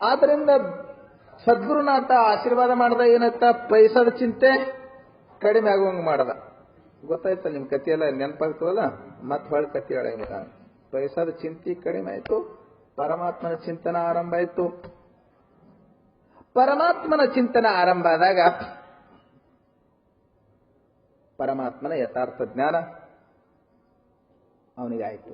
ಆದ್ರಿಂದ ಸದ್ಗುರುನಾಥ ಆಶೀರ್ವಾದ ಮಾಡ್ದ, ಏನಂತ ಪೈಸದ ಚಿಂತೆ ಕಡಿಮೆ ಆಗುವಂಗ ಮಾಡದ. ಗೊತ್ತಾಯ್ತಲ್ಲ ನಿಮ್ ಕಥೆಯೆಲ್ಲ ನೆನಪಾಗ್ತದಲ್ಲ, ಮತ್ ಹೊಳ ಕಥೆ ಹೇಳ. ಪೈಸದ ಚಿಂತೆ ಕಡಿಮೆ ಆಯ್ತು, ಪರಮಾತ್ಮನ ಚಿಂತನ ಆರಂಭ ಆಯ್ತು. ಪರಮಾತ್ಮನ ಚಿಂತನ ಆರಂಭ ಆದಾಗ ಪರಮಾತ್ಮನ ಯಥಾರ್ಥ ಜ್ಞಾನ ಅವನಿಗಾಯಿತು.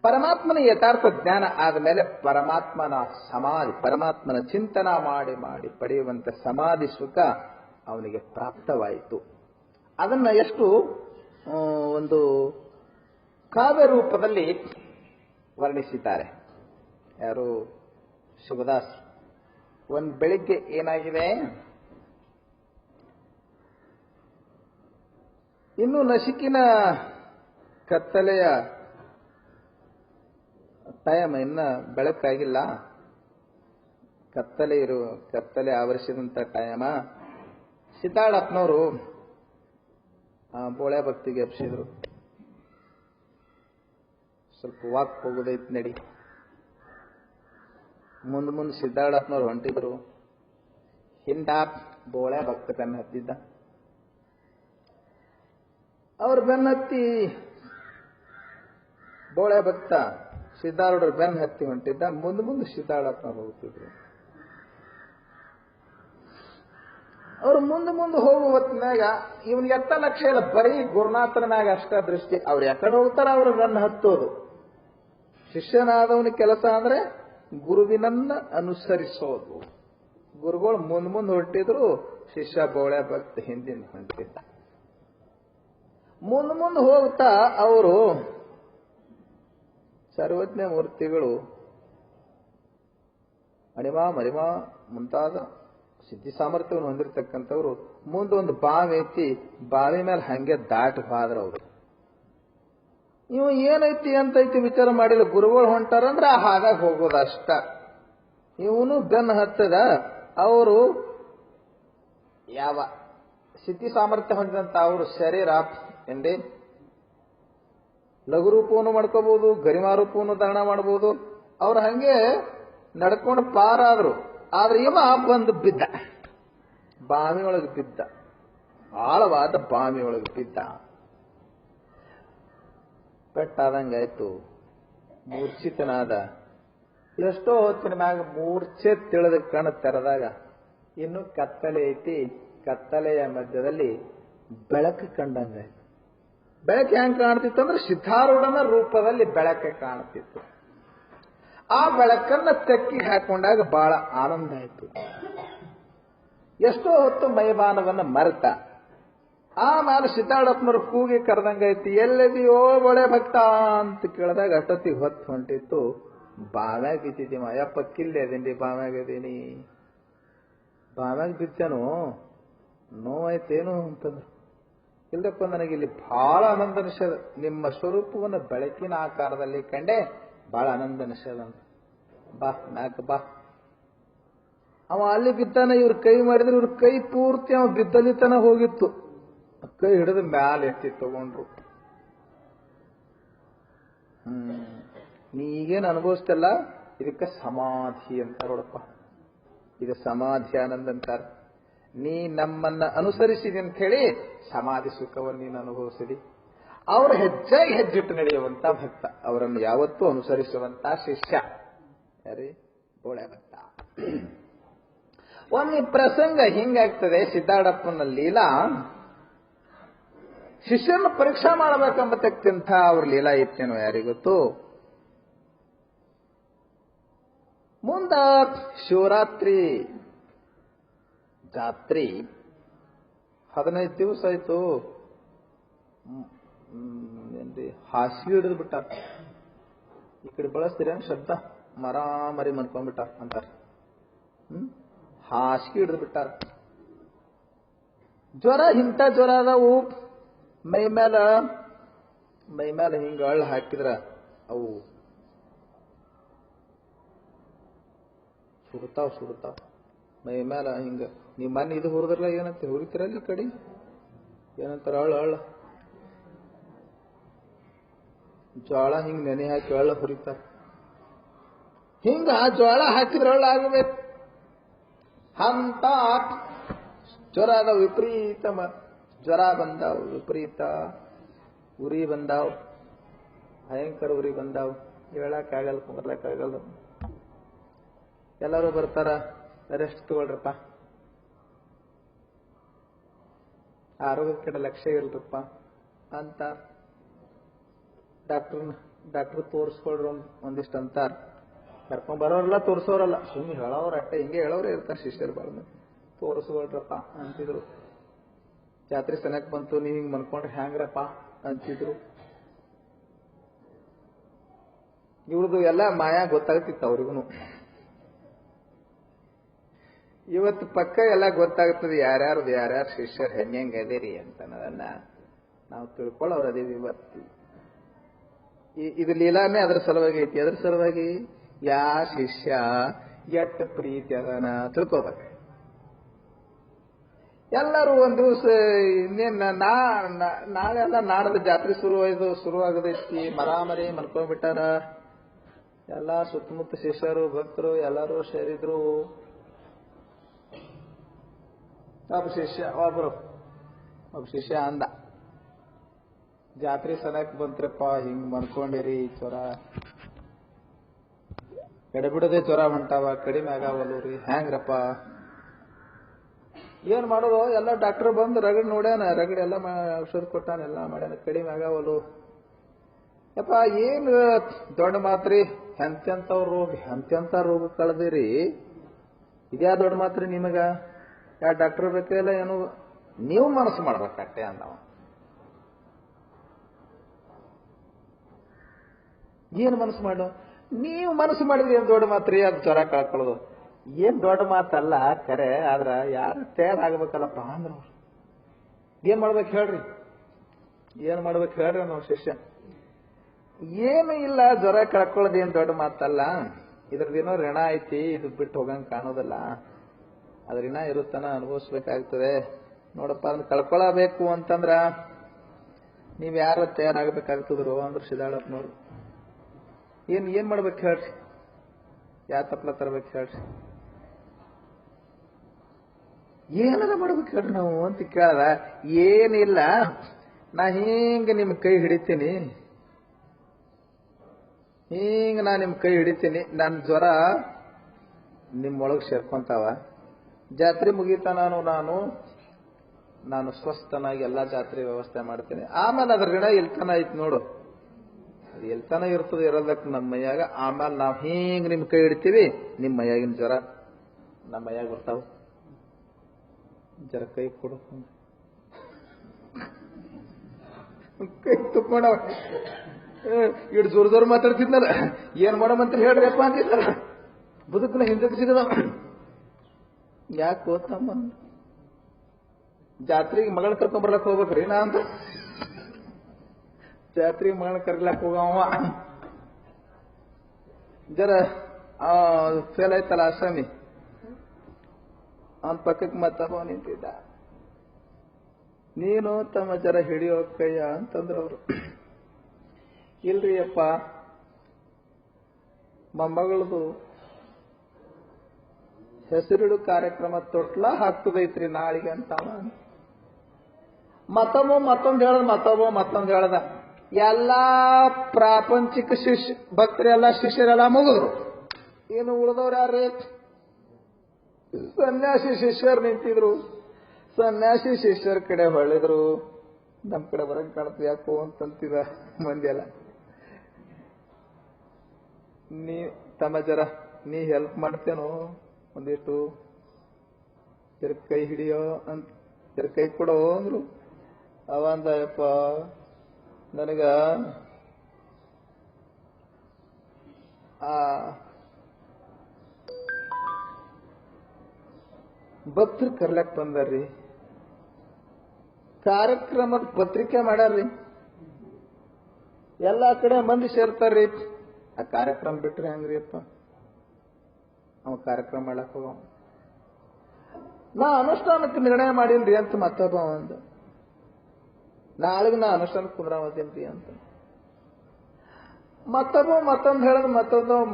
ಪರಮಾತ್ಮನ ಯಥಾರ್ಥ ಜ್ಞಾನ ಆದಮೇಲೆ ಪರಮಾತ್ಮನ ಸಮಾಧಿ, ಪರಮಾತ್ಮನ ಚಿಂತನ ಮಾಡಿ ಮಾಡಿ ಪಡೆಯುವಂತ ಸಮಾಧಿ ಸುಖ ಅವನಿಗೆ ಪ್ರಾಪ್ತವಾಯಿತು. ಅದನ್ನ ಎಷ್ಟು ಒಂದು ಕಾವ್ಯ ರೂಪದಲ್ಲಿ ವರ್ಣಿಸಿದ್ದಾರೆ. ಯಾರು? ಶಿವದಾಸ್. ಒಂದು ಬೆಳಿಗ್ಗೆ ಏನಾಗಿದೆ, ಇನ್ನು ನಸಿಕಿನ ಕತ್ತಲೆಯ ಟೈಮ್, ಇನ್ನ ಬೆಳಕಾಗಿಲ್ಲ, ಕತ್ತಲೆ ಆವರಿಸಿದಂತ ಟೈಮ. ಸಿದ್ದಾಳಪ್ಪನವರು ಬೋಳೆ ಭಕ್ತಿಗೆ ಎಬ್ಸಿದ್ರು. ಸ್ವಲ್ಪ ವಾಕ್ ಹೋಗೋದೈತಿ ನಡಿ. ಮುಂದೆ ಸಿದ್ದಾಳಪ್ಪನವ್ರು ಹೊಂಟಿದ್ರು. ಹಿಂದ ಬೋಳೆ ಭಕ್ತ ಬೆನ್ನ ಹತ್ತಿದ್ದ. ಅವ್ರ ಬೆನ್ನತ್ತಿ ಬೋಳೆ ಭಕ್ತ ಸಿದ್ದಾರೂಢರು ಬೆನ್ನ ಹತ್ತಿ ಹೊಂಟಿದ್ದ. ಮುಂದೆ ಸಿದ್ದಾಳಪ್ಪನವ್ರು ಹೋಗ್ತಿದ್ರು. ಅವ್ರು ಮುಂದೆ ಹೋಗುವ ಹೊತ್ತಿನಾಗ ಇವನ್ ಎತ್ತ ಲಕ್ಷ್ಯ ಇಲ್ಲ, ಬರೀ ಗುರುನಾಥನ ಮ್ಯಾಗ ಅಷ್ಟ ದೃಷ್ಟಿ. ಅವ್ರು ಎಕಡೆ ಹೋಗ್ತಾರ ಅವ್ರ ಬೆನ್ನ ಹತ್ತೋದು. ಶಿಷ್ಯನಾದವನ ಕೆಲಸ ಅಂದ್ರೆ ಗುರುವಿನನ್ನ ಅನುಸರಿಸೋದು. ಗುರುಗಳು ಮುಂದ್ ಹೊರಟಿದ್ರು, ಶಿಷ್ಯ ಬೋಳೆ ಭಕ್ತ ಹಿಂದಿಂದ ಹೊಂಟಿದ್ದ. ಮುಂದ್ ಹೋಗ್ತಾ ಅವರು ಸರ್ವಜ್ಞ ಮೂರ್ತಿಗಳು ಅಣಿಮಾ ಮರಿಮಾ ಮುಂತಾದ ಸಿದ್ಧಿ ಸಾಮರ್ಥ್ಯವನ್ನು ಹೊಂದಿರತಕ್ಕಂಥವ್ರು ಮುಂದೊಂದು ಬಾವಿ ಐತಿ, ಬಾವಿ ಮೇಲೆ ಹಂಗೆ ದಾಟಿ ಹೋದ್ರ ಅವರು. ಇವು ಏನೈತಿ ಅಂತೈತಿ ವಿಚಾರ ಮಾಡಿಲ್ಲ. ಗುರುಗಳು ಹೊಂಟಾರಂದ್ರೆ ಆ ಹಾಗಾಗಿ ಹೋಗೋದಷ್ಟ. ಇವನು ಬೆನ್ನು ಹತ್ತದ. ಅವರು ಯಾವ ಸಿದ್ಧಿ ಸಾಮರ್ಥ್ಯ ಹೊಂದಿದಂತ ಅವರು ಶರೀರ ಎಂದೇ ಲಘು ರೂಪವನ್ನು ಮಾಡ್ಕೋಬಹುದು, ಗರಿಮಾ ರೂಪವನ್ನು ಧಾರಣ ಮಾಡಬಹುದು. ಅವ್ರು ಹಂಗೆ ನಡ್ಕೊಂಡು ಪಾರಾದ್ರು. ಆದ್ರೆ ಇವ ಬಂದು ಬಿದ್ದ, ಬಾವಿಯೊಳಗೆ ಬಿದ್ದ, ಆಳವಾದ ಬಾವಿಯೊಳಗೆ ಬಿದ್ದ. ಪೆಟ್ಟಾದಂಗಾಯ್ತು, ಮೂರ್ಛಿತನಾದ. ಎಷ್ಟೋ ಹೊತ್ತಿನ ಮ್ಯಾಗ ಮೂರ್ಛೆ ತಿಳಿದ ಕಣ್ಣು ತೆರೆದಾಗ ಇನ್ನು ಕತ್ತಲೆ ಐತಿ. ಕತ್ತಲೆಯ ಮಧ್ಯದಲ್ಲಿ ಬೆಳಕು ಕಂಡಂಗಾಯ್ತು. ಬೆಳಕು ಹೆಂಗ್ ಕಾಣ್ತಿತ್ತು ಅಂದ್ರೆ ಸಿದ್ಧಾರೂಢನ ರೂಪದಲ್ಲಿ ಬೆಳಕೆ ಕಾಣ್ತಿತ್ತು. ಆ ಬೆಳಕನ್ನ ತೆಕ್ಕಿ ಹಾಕೊಂಡಾಗ ಬಹಳ ಆನಂದ ಆಯ್ತು. ಎಷ್ಟೋ ಹೊತ್ತು ಮೈಮಾನವನ್ನ ಮರೆತ. ಆಮೇಲೆ ಸಿದ್ಧಾರೂಢಪ್ಪನವ್ರು ಕೂಗಿ ಕರೆದಂಗೈತಿ, ಎಲ್ಲದಿಯೋ ಒಳ್ಳೆ ಭಕ್ತ ಅಂತ ಕೇಳಿದಾಗ ಅಷ್ಟೊತ್ತಿಗೆ ಹೊತ್ತು ಹೊಂಟಿತ್ತು. ಬಾವ್ಯಾಗ ಬಿದ್ದಿದ್ದೀಮ, ಯಪ್ಪ ಕಿಲ್ಲೆ ಅದೀನಿ, ಬಾವ್ಯಾಗ ಅದೀನಿ. ಬಾವ್ಯಾಗ ಬಿದ್ದೇನು, ನೋವಾಯ್ತೇನು ಅಂತಂದ್ರು. ಇಲ್ದಪ್ಪ, ನನಗಿಲ್ಲಿ ಬಹಳ ಆನಂದ ಅನಿಸ್ಯದ. ನಿಮ್ಮ ಸ್ವರೂಪವನ್ನು ಬೆಳಕಿನ ಆಕಾರದಲ್ಲಿ ಕಂಡೆ ಬಹಳ ಆನಂದ ಅನಿಸ್ಯದ ಅಂತ. ಬಾ ನಾಲ್ಕು ಬಾ. ಅವ ಅಲ್ಲಿ ಬಿದ್ದಾನ, ಇವ್ರ ಕೈ ಮಾಡಿದ್ರೆ ಇವ್ರ ಕೈ ಪೂರ್ತಿ ಅವ ಬಿದ್ದಲ್ಲಿ ತನ ಹೋಗಿತ್ತು. ಕೈ ಹಿಡಿದು ಮ್ಯಾಲೆ ಎತ್ತಿ ತಗೊಂಡ್ರು. ನೀ ಈಗೇನು ಅನುಭವಿಸ್ತಲ್ಲ, ಇದಕ್ಕೆ ಸಮಾಧಿ ಅಂತಾರೊಳಪ್ಪ. ಇದು ಸಮಾಧಿ ಆನಂದ ಅಂತಾರ. ನೀ ನಮ್ಮನ್ನ ಅನುಸರಿಸಿದಿ ಅಂತ ಹೇಳಿ ಸಮಾಧಿ ಸುಖವನ್ನು ನೀನು ಅನುಭವಿಸಿದಿ. ಅವರ ಹೆಜ್ಜೆಗೆ ಹೆಜ್ಜಿಟ್ಟು ನಡೆಯುವಂತ ಭಕ್ತ, ಅವರನ್ನು ಯಾವತ್ತೂ ಅನುಸರಿಸುವಂತ ಶಿಷ್ಯ ಯಾರೇ ಬೋಳೆ ಭಕ್ತ. ಒಂದು ಪ್ರಸಂಗ ಹಿಂಗಾಗ್ತದೆ. ಸಿದ್ಧಾರೂಢಪ್ಪನ ಲೀಲಾ ಶಿಷ್ಯನ ಪರೀಕ್ಷಾ ಮಾಡಬೇಕೆಂಬತಕ್ಕಂಥ ಅವ್ರ ಲೀಲಾ ಇತ್ತೇನೋ ಯಾರಿಗೊತ್ತು. ಮುಂದ ಶಿವರಾತ್ರಿ ಜಾತ್ರಿ 15 ದಿವಸ ಆಯ್ತು. ಏನ್ರಿ ಹಾಸಿಗೆ ಹಿಡಿದು ಬಿಟ್ಟ. ಈ ಕಡೆ ಬಳಸ್ತೀರ ಶಬ್ದ, ಮರಾಮರಿ ಮನ್ಕೊಂಡ್ಬಿಟ್ಟ ಅಂತಾರ. ಹಾಸಿಗೆ ಹಿಡಿದು ಬಿಟ್ಟಾರ. ಜ್ವರ ಇಂಥ ಜ್ವರ ಅದಾವು. ಮೈ ಮೇಲೆ ಹಿಂಗ ಅಳ್ಳು ಹಾಕಿದ್ರ ಅವು ಸುಡ್ತಾವ್. ಮೈ ಮೇಲೆ ಹಿಂಗ ನೀವು ಮನೆ ಇದು ಹುರಿದ್ರಲ್ಲ, ಏನಂತ ಹುರಿತಿರಲ್ಲಿ ಕಡೆ ಏನಂತಾರ, ಅಳ್ಳ ಜ್ವಾಳ ಹಿಂಗ್ ನೆನೆ ಹಾಕಿ ಅಳ್ಳ ಹುರಿತಾರ. ಹಿಂಗ ಜ್ವಾಳ ಹಾಕಿದ್ರ ಅಳ್ಳ ಆಗಬೇಕು ಅಂತ ಜ್ವರ ಅದ. ವಿಪರೀತ ಜ್ವರ ಬಂದಾವ್, ವಿಪರೀತ ಉರಿ ಬಂದಾವ್, ಭಯಂಕರ ಉರಿ ಬಂದಾವ್. ಹೇಳಕ್ಕಾಗಲ್ಲ, ಕುಂದ್ರಕ್ಕಾಗಲ್ಲ. ಎಲ್ಲರೂ ಬರ್ತಾರ, ರೆಸ್ಟ್ ತಗೊಳ್ರಪ್ಪ, ಆರೋಗ್ಯದ ಕಡೆ ಲಕ್ಷ್ಯ ಇಲ್ರಪ್ಪ ಅಂತ ಡಾಕ್ಟರ್ ತೋರಿಸ್ಕೊಳ್ರು ಒಂದಿಷ್ಟು ಅಂತಾರ. ಕರ್ಕೊಂಡ್ ಬರೋರೆಲ್ಲ ತೋರಿಸೋರಲ್ಲ, ಸುಮ್ಮನೆ ಹೇಳೋರು ಅಟ್ಟೆ. ಹಿಂಗೆ ಹೇಳೋರೇ ಇರ್ತಾರೆ ಶಿಷ್ಯರು. ಬಾಳ ತೋರಿಸ್ಕೊಳ್ರಪ್ಪ ಅಂತಿದ್ರು. ಜಾತ್ರೆ ಸನಕ್ ಬಂತು, ನೀವ್ ಹಿಂಗ್ ಮನ್ಕೊಂಡ್ರೆ ಹ್ಯಾಂಗ್ರಪ್ಪ ಅಂತಿದ್ರು. ಇವ್ರದ್ದು ಎಲ್ಲ ಮಾಯಾ ಗೊತ್ತಾಗ್ತಿತ್ತು ಅವ್ರಿಗೂ. ಇವತ್ತು ಪಕ್ಕ ಎಲ್ಲ ಗೊತ್ತಾಗ್ತದೆ ಯಾರ್ಯಾರು ಶಿಷ್ಯರು ಹೆಂಗ್ ಅದೇರಿ ಅಂತ ಅನ್ನೋದನ್ನ ನಾವು ತಿಳ್ಕೊಳ್ಳೋರು ಅದೇವಿ. ಇವತ್ತು ಇದು ಲೀಲಾನೇ ಅದ್ರ ಸಲುವಾಗಿ ಐತಿ. ಅದ್ರ ಸಲುವಾಗಿ ಯಾ ಶಿಷ್ಯ ಎಟ್ಟ ಪ್ರೀತಿ ಅದನ ತಿಳ್ಕೋಬೇಕು. ಎಲ್ಲರೂ ಒಂದ್ ದಿವಸ ಇನ್ನೇನ್ ನಾಳೆಲ್ಲ ನಾಡದ ಜಾತ್ರೆ ಶುರುವಾಗದೈತಿ. ಮರಾಮರಿ ಮನ್ಕೊಂಡ್ಬಿಟ್ಟಾರ. ಎಲ್ಲಾ ಸುತ್ತಮುತ್ತ ಶಿಷ್ಯರು ಭಕ್ತರು ಎಲ್ಲರೂ ಸೇರಿದ್ರು. ಒಬ್ಬ ಶಿಷ್ಯ ಅಂದ, ಜಾತ್ರೆ ಬಂತ್ರಪ್ಪ, ಹಿಂಗ್ ಮನ್ಕೊಂಡಿರಿ, ಜ್ವರ ಎಡಬಿಡದೆ ಜ್ವರ ಹೊಂಟಾವ, ಕಡಿಮೆ ಆಗಾವಲ್ರಿ, ಹ್ಯಾಂಗ್ರಪ್ಪ? ಏನ್ ಮಾಡೋದು? ಎಲ್ಲ ಡಾಕ್ಟರ್ ಬಂದು ರಗಡ್ ನೋಡ್ಯಾನ, ರಗಡ್ ಎಲ್ಲ ಔಷಧ ಕೊಟ್ಟಾನ, ಎಲ್ಲ ಮಾಡ್ಯಾನ, ಕಡಿಮೆ ಆಗಾವಲು. ಯಪ್ಪ ಏನು ದೊಡ್ಡ ಮಾತ್ರಿ ಎಂತೆಂಥವ್ ರೋಗ ಎಂತೆಂಥ ರೋಗ ಕಳೆದಿರಿ, ಇದ್ಯಾ ದೊಡ್ಡ ಮಾತ್ರಿ ನಿಮಗ? ಯಾ ಡಾಕ್ಟರ್ ಬೇಕಿಲ್ಲ ಏನು? ನೀವು ಮನಸ್ಸು ಮಾಡ್ಬೇಕಟ್ಟೆ ಅಂದವ. ಏನು ಮನಸ್ಸು ಮಾಡು? ನೀವು ಮನಸ್ಸು ಮಾಡಿದ್ರಿ ಏನ್ ದೊಡ್ಡ ಮಾತ್ರಿ? ಅದು ಜ್ವರ ಕಳ್ಕೊಳ್ಳೋದು ಏನ್ ದೊಡ್ಡ ಮಾತಲ್ಲ ಕರೆ. ಆದ್ರ ಯಾರು ತಯಾರಾಗಬೇಕಲ್ಲಪ್ಪ ಅಂದ್ರ ಏನ್ ಮಾಡ್ಬೇಕು ಹೇಳ್ರಿ? ಏನ್ ಮಾಡ್ಬೇಕು ಹೇಳ್ರಿ? ನಾವು ಶಿಷ್ಯ ಏನು ಇಲ್ಲ, ಜ್ವರ ಕಳ್ಕೊಳ್ಳೋದು ಏನ್ ದೊಡ್ಡ ಮಾತಲ್ಲ. ಇದ್ರದ್ದೇನೋ ಋಣ ಐತಿ, ಇದು ಬಿಟ್ಟು ಹೋಗಂಗ್ ಕಾಣೋದಲ್ಲ. ಅದ್ರ ಋಣ ಇರುತ್ತಾನ ಅನುಭವಿಸ್ಬೇಕಾಗ್ತದೆ. ನೋಡಪ್ಪ ಅದನ್ನ ಕಳ್ಕೊಳ್ಳಬೇಕು ಅಂತಂದ್ರ ನೀವ್ ಯಾರ ತಯಾರಾಗಬೇಕಾಗ್ತದ್ರು ಅಂದ್ರ ಸಿದ್ದಾಳಪ್ಪನವ್ರು. ಏನ್ ಮಾಡ್ಬೇಕು ಹೇಳ್ರಿ? ಯಾ ತಪ್ಪಲ ತರ್ಬೇಕು ಹೇಳ್ರಿ? ಏನಾರ ಮಾಡ್ಬೇಕು ಹೇಳ್ರಿ ನಾವು ಅಂತ ಕೇಳದ. ಏನಿಲ್ಲ, ನಾ ಹಿಂಗ ನಿಮ್ ಕೈ ಹಿಡಿತೀನಿ, ಹಿಂಗ ನಾ ನಿಮ್ ಕೈ ಹಿಡಿತೀನಿ, ನನ್ನ ಜ್ವರ ನಿಮ್ಮೊಳಗೆ ಸೇರ್ಕೊಂತಾವ. ಜಾತ್ರೆ ಮುಗೀತ ನಾನು ಸ್ವಸ್ಥನಾಗಿ ಎಲ್ಲಾ ಜಾತ್ರೆ ವ್ಯವಸ್ಥೆ ಮಾಡ್ತೀನಿ. ಆಮೇಲೆ ಅದ್ರ ಗಿಡ ಎಲ್ತನ ಐತ್ ನೋಡು, ಅದು ಎಲ್ತನ ಇರ್ತದೆ ಇರೋದಕ್ಕೆ ನಮ್ಮ ಮೈಯಾಗ. ಆಮೇಲೆ ನಾವ್ ಹಿಂಗ ನಿಮ್ ಕೈ ಹಿಡಿತೀವಿ, ನಿಮ್ ಮೈಯಾಗಿನ ಜ್ವರ ನಮ್ಮ ಮೈಯಾಗ ಬರ್ತಾವ. ಜರ ಕೈ ಕೊಡು. ಕೈ ತುಕ್ಕೊಂಡವ ಇಷ್ಟು ಜೋರ್ ಮಾತಾಡ್ತಿದ್ನಲ್ಲ, ಏನ್ ಮಾಡಮಂತ ಹೇಳ್ರಿಪ್ಪ ಅಂತಿದ್ದಲ್ಲ, ಬದುಕನ ಹಿಂದಕ್ಕೆ ಸಿಗದ. ಯಾಕೆ ಹೋತಮ್ಮ? ಜಾತ್ರೆಗೆ ಮಗಳ ಕರ್ಕೊಂಡ್ಬರ್ಲಕ್ ಹೋಗ್ಬೇಕ್ರಿ ನಾ ಅಂತ. ಜಾತ್ರೆಗೆ ಮಗಳನ್ನ ಕರ್ಲಾಕ್ ಹೋಗವ ಜರ ಫೇಲ್ ಆಯ್ತಲ್ಲ ಆಸಾಮಿ, ಅವನ್ ಪಕ್ಕಕ್ಕೆ ಮತ್ತವ ನಿಂತಿದ್ದ. ನೀನು ತಮ್ಮ ಜರ ಹಿಡಿಯೋ ಕೈಯ ಅಂತಂದ್ರು ಅವರು. ಇಲ್ರಿ ಅಪ್ಪ, ಮೊಮ್ಮಗಳದು ಹೆಸರಿಡು ಕಾರ್ಯಕ್ರಮ ತೊಟ್ಲ ಹಾಕ್ತದೈತ್ರಿ ನಾಳಿಗೆ ಅಂತ. ಮತ್ತೊಂದು ಹೇಳ್ದ ಎಲ್ಲಾ ಪ್ರಾಪಂಚಿಕ ಭಕ್ತರೆಲ್ಲ ಶಿಷ್ಯರೆಲ್ಲ ಮುಗಿದ್ರು. ಏನು ಉಳಿದವ್ರು ಯಾರೇ? ಸನ್ಯಾಸಿ ಶಿಷ್ಯರು ನಿಂತಿದ್ರು. ಸನ್ಯಾಸಿ ಶಿಷ್ಯರ ಕಡೆ ಹೊಳ್ಳಿದ್ರು. ನಮ್ ಕಡೆ ಬರಂಗ್ ಕಾಣುತ್ತೆ ಯಾಕೋ ಅಂತಂತಿದ ಮಂದಿ ಎಲ್ಲ. ನೀ ತಮ್ಮ ಜರ ನೀ ಹೆಲ್ಪ್ ಮಾಡ್ತೇನೋ ಒಂದಿಷ್ಟು, ಜರ ಕೈ ಹಿಡಿಯೋ ಅಂತ, ಜರ ಕೈ ಕೊಡೋ ಅಂದ್ರು. ಅವಂದಯಪ್ಪ ನನಗ ಭಕ್ತರು ಕರ್ಲಕ್ ಬಂದಾರ್ರಿ, ಕಾರ್ಯಕ್ರಮದ ಪತ್ರಿಕೆ ಮಾಡ್ಯಾರ್ರಿ, ಎಲ್ಲಾ ಕಡೆ ಮಂದಿ ಸೇರ್ತಾರ್ರಿ. ಆ ಕಾರ್ಯಕ್ರಮ ಬಿಟ್ರೆ ಹೆಂಗ್ರಿ ಅಪ್ಪ? ಅವ ಕಾರ್ಯಕ್ರಮ ಮಾಡಕ್ ಹೋಗವ. ನಾ ಅನುಷ್ಠಾನಕ್ಕೆ ನಿರ್ಣಯ ಮಾಡೀನ್ರಿ ಅಂತ ಮತ್ತೊಬ್ಬ ಅಂದ. ನಾಳೆಗೆ ನಾ ಅನುಷ್ಠಾನಕ್ಕೆ ಕುಂದ್ರಾಮತೀನ್ರಿ ಅಂತ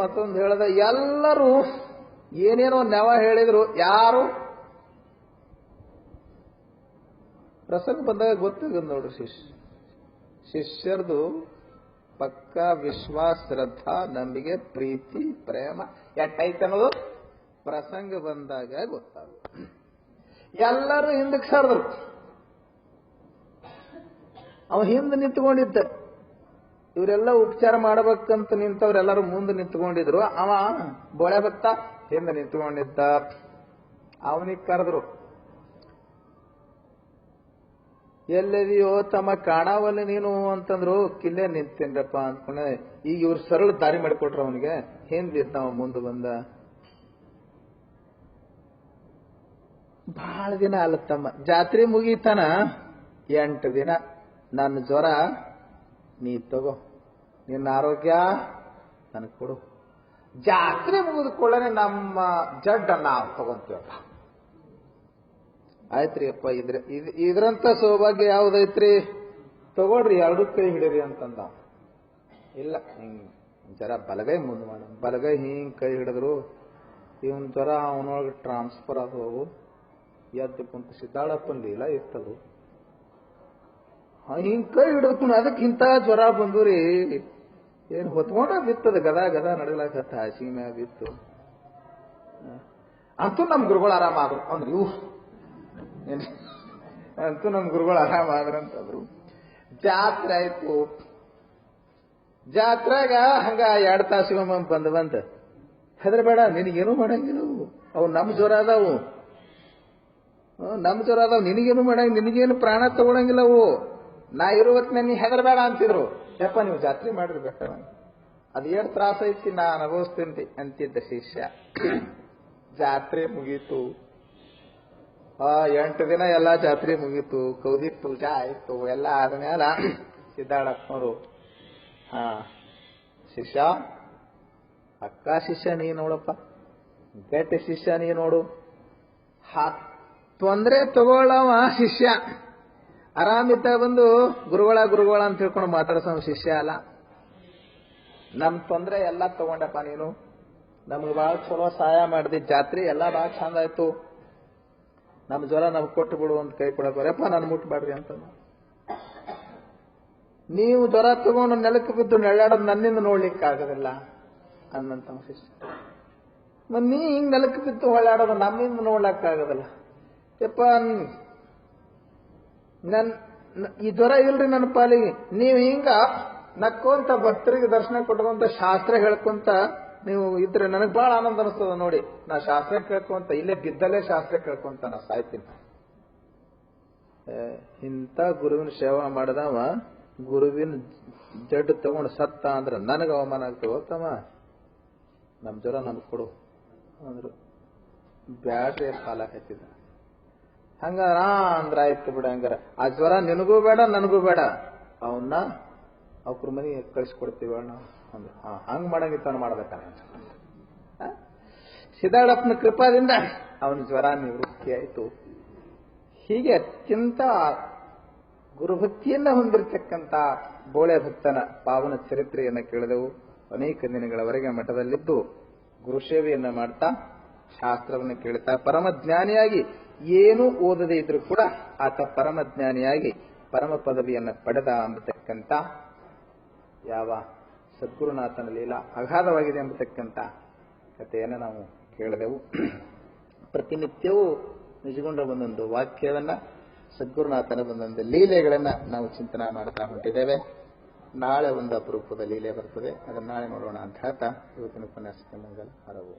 ಮತ್ತೊಂದು ಹೇಳದ. ಎಲ್ಲರೂ ಏನೇನೋ ನೆವ ಹೇಳಿದ್ರು. ಯಾರು ಪ್ರಸಂಗ ಬಂದಾಗ ಗೊತ್ತಾಗ ನೋಡ್ರಿ, ಶಿಷ್ಯರದು ಪಕ್ಕ ವಿಶ್ವಾಸ, ಶ್ರದ್ಧಾ, ನಂಬಿಕೆ, ಪ್ರೀತಿ, ಪ್ರೇಮ ಎಟ್ಟೈತೆ ಅನ್ನೋದು ಪ್ರಸಂಗ ಬಂದಾಗ ಗೊತ್ತಾಗ. ಎಲ್ಲರೂ ಹಿಂದಕ್ಕೆ ಸರ್ದ್ರು. ಅವ ಹಿಂದೆ ನಿಂತ್ಕೊಂಡಿದ್ದ. ಇವರೆಲ್ಲ ಉಪಚಾರ ಮಾಡಬೇಕಂತ ನಿಂತವ್ರೆಲ್ಲರೂ ಮುಂದೆ ನಿಂತ್ಕೊಂಡಿದ್ರು. ಅವ ಬೋಳೆ ಭಕ್ತ ಹಿಂದೆ ನಿಂತ್ಕೊಂಡಿದ್ದ. ಅವನಿಗೆ ಕರೆದ್ರು. ಎಲ್ಲದಿಯೋ ತಮ್ಮ ಕಾಣಾವಲ್ಲ ನೀನು ಅಂತಂದ್ರು. ಕಿಲ್ಲೇ ನಿಂತೇನ್ರಪ್ಪ ಅಂದ್ಕೊಂಡೆ. ಈಗ ಇವ್ರು ಸರಳ ದಾರಿ ಮಾಡಿಕೊಟ್ರ ಅವನಿಗೆ. ಹಿಂದಿದ್ದ ಅವ ಮುಂದೆ ಬಂದ. ಬಹಳ ದಿನ ಅಲ್ಲತ್ತಮ್ಮ, ಜಾತ್ರೆ ಮುಗೀತಾನ 8 ದಿನ. ನನ್ನ ಜ್ವರ ನೀ ತಗೋ, ನಿನ್ನ ಆರೋಗ್ಯ ನನಗೆ ಕೊಡು. ಜಾತ್ರೆ ಮುಗಿದುಕೊಳ್ಳನೆ ನಮ್ಮ ಜಡ್ಡ ನಾವು ತಗೊಂತೀವಪ್ಪ. ಆಯ್ತ್ರಿ ಅಪ್ಪ, ಇದ್ರಂತ ಸೌಭಾಗ್ಯ ಯಾವ್ದೈತ್ರಿ? ತಗೊಳ್ರಿ, 2 ಕೈ ಹಿಡೀರಿ ಅಂತಂದ. ಇಲ್ಲ, ಹಿಂಗ್ ಜರ ಬಲಗೈ ಮುಂದೆ ಮಾಡ. ಬಲಗೈ ಹಿಂಗ್ ಕೈ ಹಿಡಿದ್ರು. ಇವನ್ ಜ್ವರ ಅವನೊಳಗೆ ಟ್ರಾನ್ಸ್ಫರ್ ಆದವು. ಎದ್ದು ಕುಂತ ಸಿದ್ದಾಳಪ್ಪನ ಲೀಲ ಇರ್ತದು. ಹಿಂಗ್ ಕೈ ಹಿಡಿದು ಅದಕ್ಕೆ ಇಂಥ ಜ್ವರ ಬಂದ್ರಿ. ಏನ್ ಹೊತ್ಕೊಂಡ ಬಿತ್ತದ, ಗದ ನಡಲಾಕತ್ತ ಹಾಸಿಗೆ ಮ್ಯಾಗ ಬಿತ್ತು. ಅಂತೂ ನಮ್ ಗುರುಗಳು ಆರಾಮ ಆದ್ರು ಅಂದ್ರು. ಇವು ಅಂತೂ ನಮ್ ಗುರುಗಳು ಆರಾಮ ಆದ್ರಂತಂದ್ರು. ಜಾತ್ರೆ ಆಯ್ತು. ಜಾತ್ರಾಗ ಹಂಗ 2 ತಾಸಿಗೊಮ್ಮೆ ಬಂತ ಹೆದರ್ಬೇಡ, ನಿನಗೇನು ಮಾಡಂಗಿಲ್ಲ ಅವು ನಮ್ಮ ಜ್ವರ ಅದಾವು, ನಮ್ಮ ಜ್ವರ ಅದಾವು, ನಿನಗೇನು ಮಾಡಂಗ, ನಿನಗೇನು ಪ್ರಾಣ ತಗೊಳಂಗಿಲ್ಲ ಅವು. ನಾ ಇರುವತ್ನ ನೀ ಹೆದರ್ಬೇಡ ಅಂತಿದ್ರು. ಯಪ್ಪ ನೀವು ಜಾತ್ರೆ ಮಾಡಿರ್ಬೇಕ, ಅದು ಏನು ತ್ರಾಸ ಐತಿ ನಾ ಅನುಭವಿಸ್ತೀನಿ ಅಂತಿದ್ದ ಶಿಷ್ಯ. ಜಾತ್ರೆ ಮುಗೀತು, 8 ದಿನ ಎಲ್ಲ ಜಾತ್ರೆ ಮುಗೀತು, ಕೌದಿ ಪೂಜಾ ಆಯ್ತು, ಎಲ್ಲ ಆದ್ಮೇಲೆ ಸಿದ್ದಾಡಪ್ಪನವರು ಶಿಷ್ಯ, ಅಕ್ಕ ಶಿಷ್ಯ ನೀ ನೋಡಪ್ಪ, ಗಟ್ಟಿ ಶಿಷ್ಯ ನೀ ನೋಡು, ತೊಂದ್ರೆ ತಗೊಳ್ಳವ ಶಿಷ್ಯ, ಆರಾಮಿದ್ದ ಬಂದು ಗುರುಗಳ ಅಂತ ತಿಳ್ಕೊಂಡು ಮಾತಾಡ್ಸೋ ಶಿಷ್ಯ ಅಲ್ಲ. ನಮ್ ತೊಂದ್ರೆ ಎಲ್ಲ ತಗೊಂಡಪ್ಪ ನೀನು, ನಮ್ಗೆ ಬಹಳ ಚಲೋ ಸಹಾಯ ಮಾಡಿದಿ, ಜಾತ್ರೆ ಎಲ್ಲ ಬಹಳ ಚಂದ ಆಯ್ತು, ನಮ್ ಜ್ವರ ನಮ್ಗೆ ಕೊಟ್ಟು ಬಿಡು ಅಂತ ಕೈ ಕೊಡಪ್ಪ, ನಾನು ಮುಟ್ಬೇಡ್ರಿ ಅಂತ. ನೀವು ಜ್ವರ ತಗೊಂಡು ನೆಲಕ್ಕೆ ಬಿದ್ದು ನೆಳ್ಳಾಡೋದು ನನ್ನಿಂದ ನೋಡ್ಲಿಕ್ಕಾಗೋದಿಲ್ಲ ಅನ್ನಂತ ಶಿಷ್ಯ. ನೀ ಹಿಂಗ್ ನೆಲಕ್ಕೆ ಬಿದ್ದು ಹೊಳ್ಳಾಡೋದು ನಮ್ಮಿಂದ ನೋಡ್ಲಕ್ಕಾಗೋದಿಲ್ಲ. ಯಪ್ಪ ಈ ಜ್ವರ ಇಲ್ರಿ ನನ್ನ ಪಾಲಿಗೆ, ನೀವು ಹಿಂಗ ನಕ್ಕೊಂತ ಭಕ್ತರಿಗೆ ದರ್ಶನ ಕೊಟ್ಕೊಂತ ಶಾಸ್ತ್ರ ಹೇಳ್ಕೊಂತ ನೀವು ಇದ್ರೆ ನನಗೆ ಬಹಳ ಆನಂದ ಅನಿಸ್ತದ ನೋಡಿ. ನಾ ಶಾಸ್ತ್ರ ಕೇಳ್ಕೊಂತ ಇಲ್ಲೇ ಬಿದ್ದಲ್ಲೇ ಶಾಸ್ತ್ರ ಕೇಳ್ಕೊಂತ ನಾ ಸಾಯ್ತೀನಿ. ಇಂಥ ಗುರುವಿನ ಸೇವಾ ಮಾಡದವ ಗುರುವಿನ ಜಡ್ಡು ತಗೊಂಡು ಸತ್ತ ಅಂದ್ರೆ ನನಗೆ ಅವಮಾನ ಆಗ್ತದೆ. ಹೋಗ್ತಮ್ಮ ನಮ್ ಜ್ವರ ನಮ್ಗೆ ಕೊಡು ಅಂದ್ರು, ಬ್ಯಾಡ್ರಿ ಕಾಲ ಹಚ್ಚಿದ. ಹಂಗ ಅಂದ್ರ ಆಯ್ತು ಬಿಡ, ಹಂಗಾರ ಆ ಜ್ವರ ನಿನಗೂ ಬೇಡ ನನಗೂ ಬೇಡ, ಅವನ್ನ ಅವ್ರ ಮನೆಗೆ ಕಳಿಸ್ಕೊಡ್ತೀವಿ ಅಣ್ಣ ಅಂದ್ರ. ಹಂಗ್ ಮಾಡಂಗಿತ್ತು ಮಾಡ್ಬೇಕ. ಸಿದ್ದಾಳಪ್ಪನ ಕೃಪಾದಿಂದ ಅವನ ಜ್ವರ ನಿವೃತ್ತಿ ಆಯ್ತು. ಹೀಗೆ ಅತ್ಯಂತ ಗುರುಭಕ್ತಿಯನ್ನ ಹೊಂದಿರತಕ್ಕಂತ ಬೋಳೆ ಭಕ್ತನ ಪಾವನ ಚರಿತ್ರೆಯನ್ನ ಕೇಳಿದೆವು. ಅನೇಕ ದಿನಗಳವರೆಗೆ ಮಠದಲ್ಲಿದ್ದು ಗುರುಸೇವೆಯನ್ನ ಮಾಡ್ತಾ ಶಾಸ್ತ್ರವನ್ನು ಕೇಳ್ತಾ ಪರಮಜ್ಞಾನಿಯಾಗಿ ಏನೂ ಓದದೇ ಇದ್ರೂ ಕೂಡ ಆತ ಪರಮಜ್ಞಾನಿಯಾಗಿ ಪರಮ ಪದವಿಯನ್ನು ಪಡೆದ ಎಂಬತಕ್ಕಂಥ ಯಾವ ಸದ್ಗುರುನಾಥನ ಲೀಲಾ ಅಗಾಧವಾಗಿದೆ ಎಂಬತಕ್ಕಂಥ ಕಥೆಯನ್ನು ನಾವು ಕೇಳಿದೆವು. ಪ್ರತಿನಿತ್ಯವೂ ನಿಜಗೊಂಡ ಒಂದೊಂದು ವಾಕ್ಯವನ್ನ, ಸದ್ಗುರುನಾಥನ ಒಂದೊಂದು ಲೀಲೆಗಳನ್ನ ನಾವು ಚಿಂತನೆ ಮಾಡ್ತಾ ಹೊಂಟಿದ್ದೇವೆ. ನಾಳೆ ಒಂದು ಅಪರೂಪದ ಲೀಲೆ ಬರ್ತದೆ, ಅದನ್ನ ನಾಳೆ ನೋಡೋಣ ಅಂತ ಹೇಳ್ತಾ ಇವತ್ತಿನ ಉಪನ್ಯಾಸಕ್ಕೆ ಮಂಗಲ ಹರವು.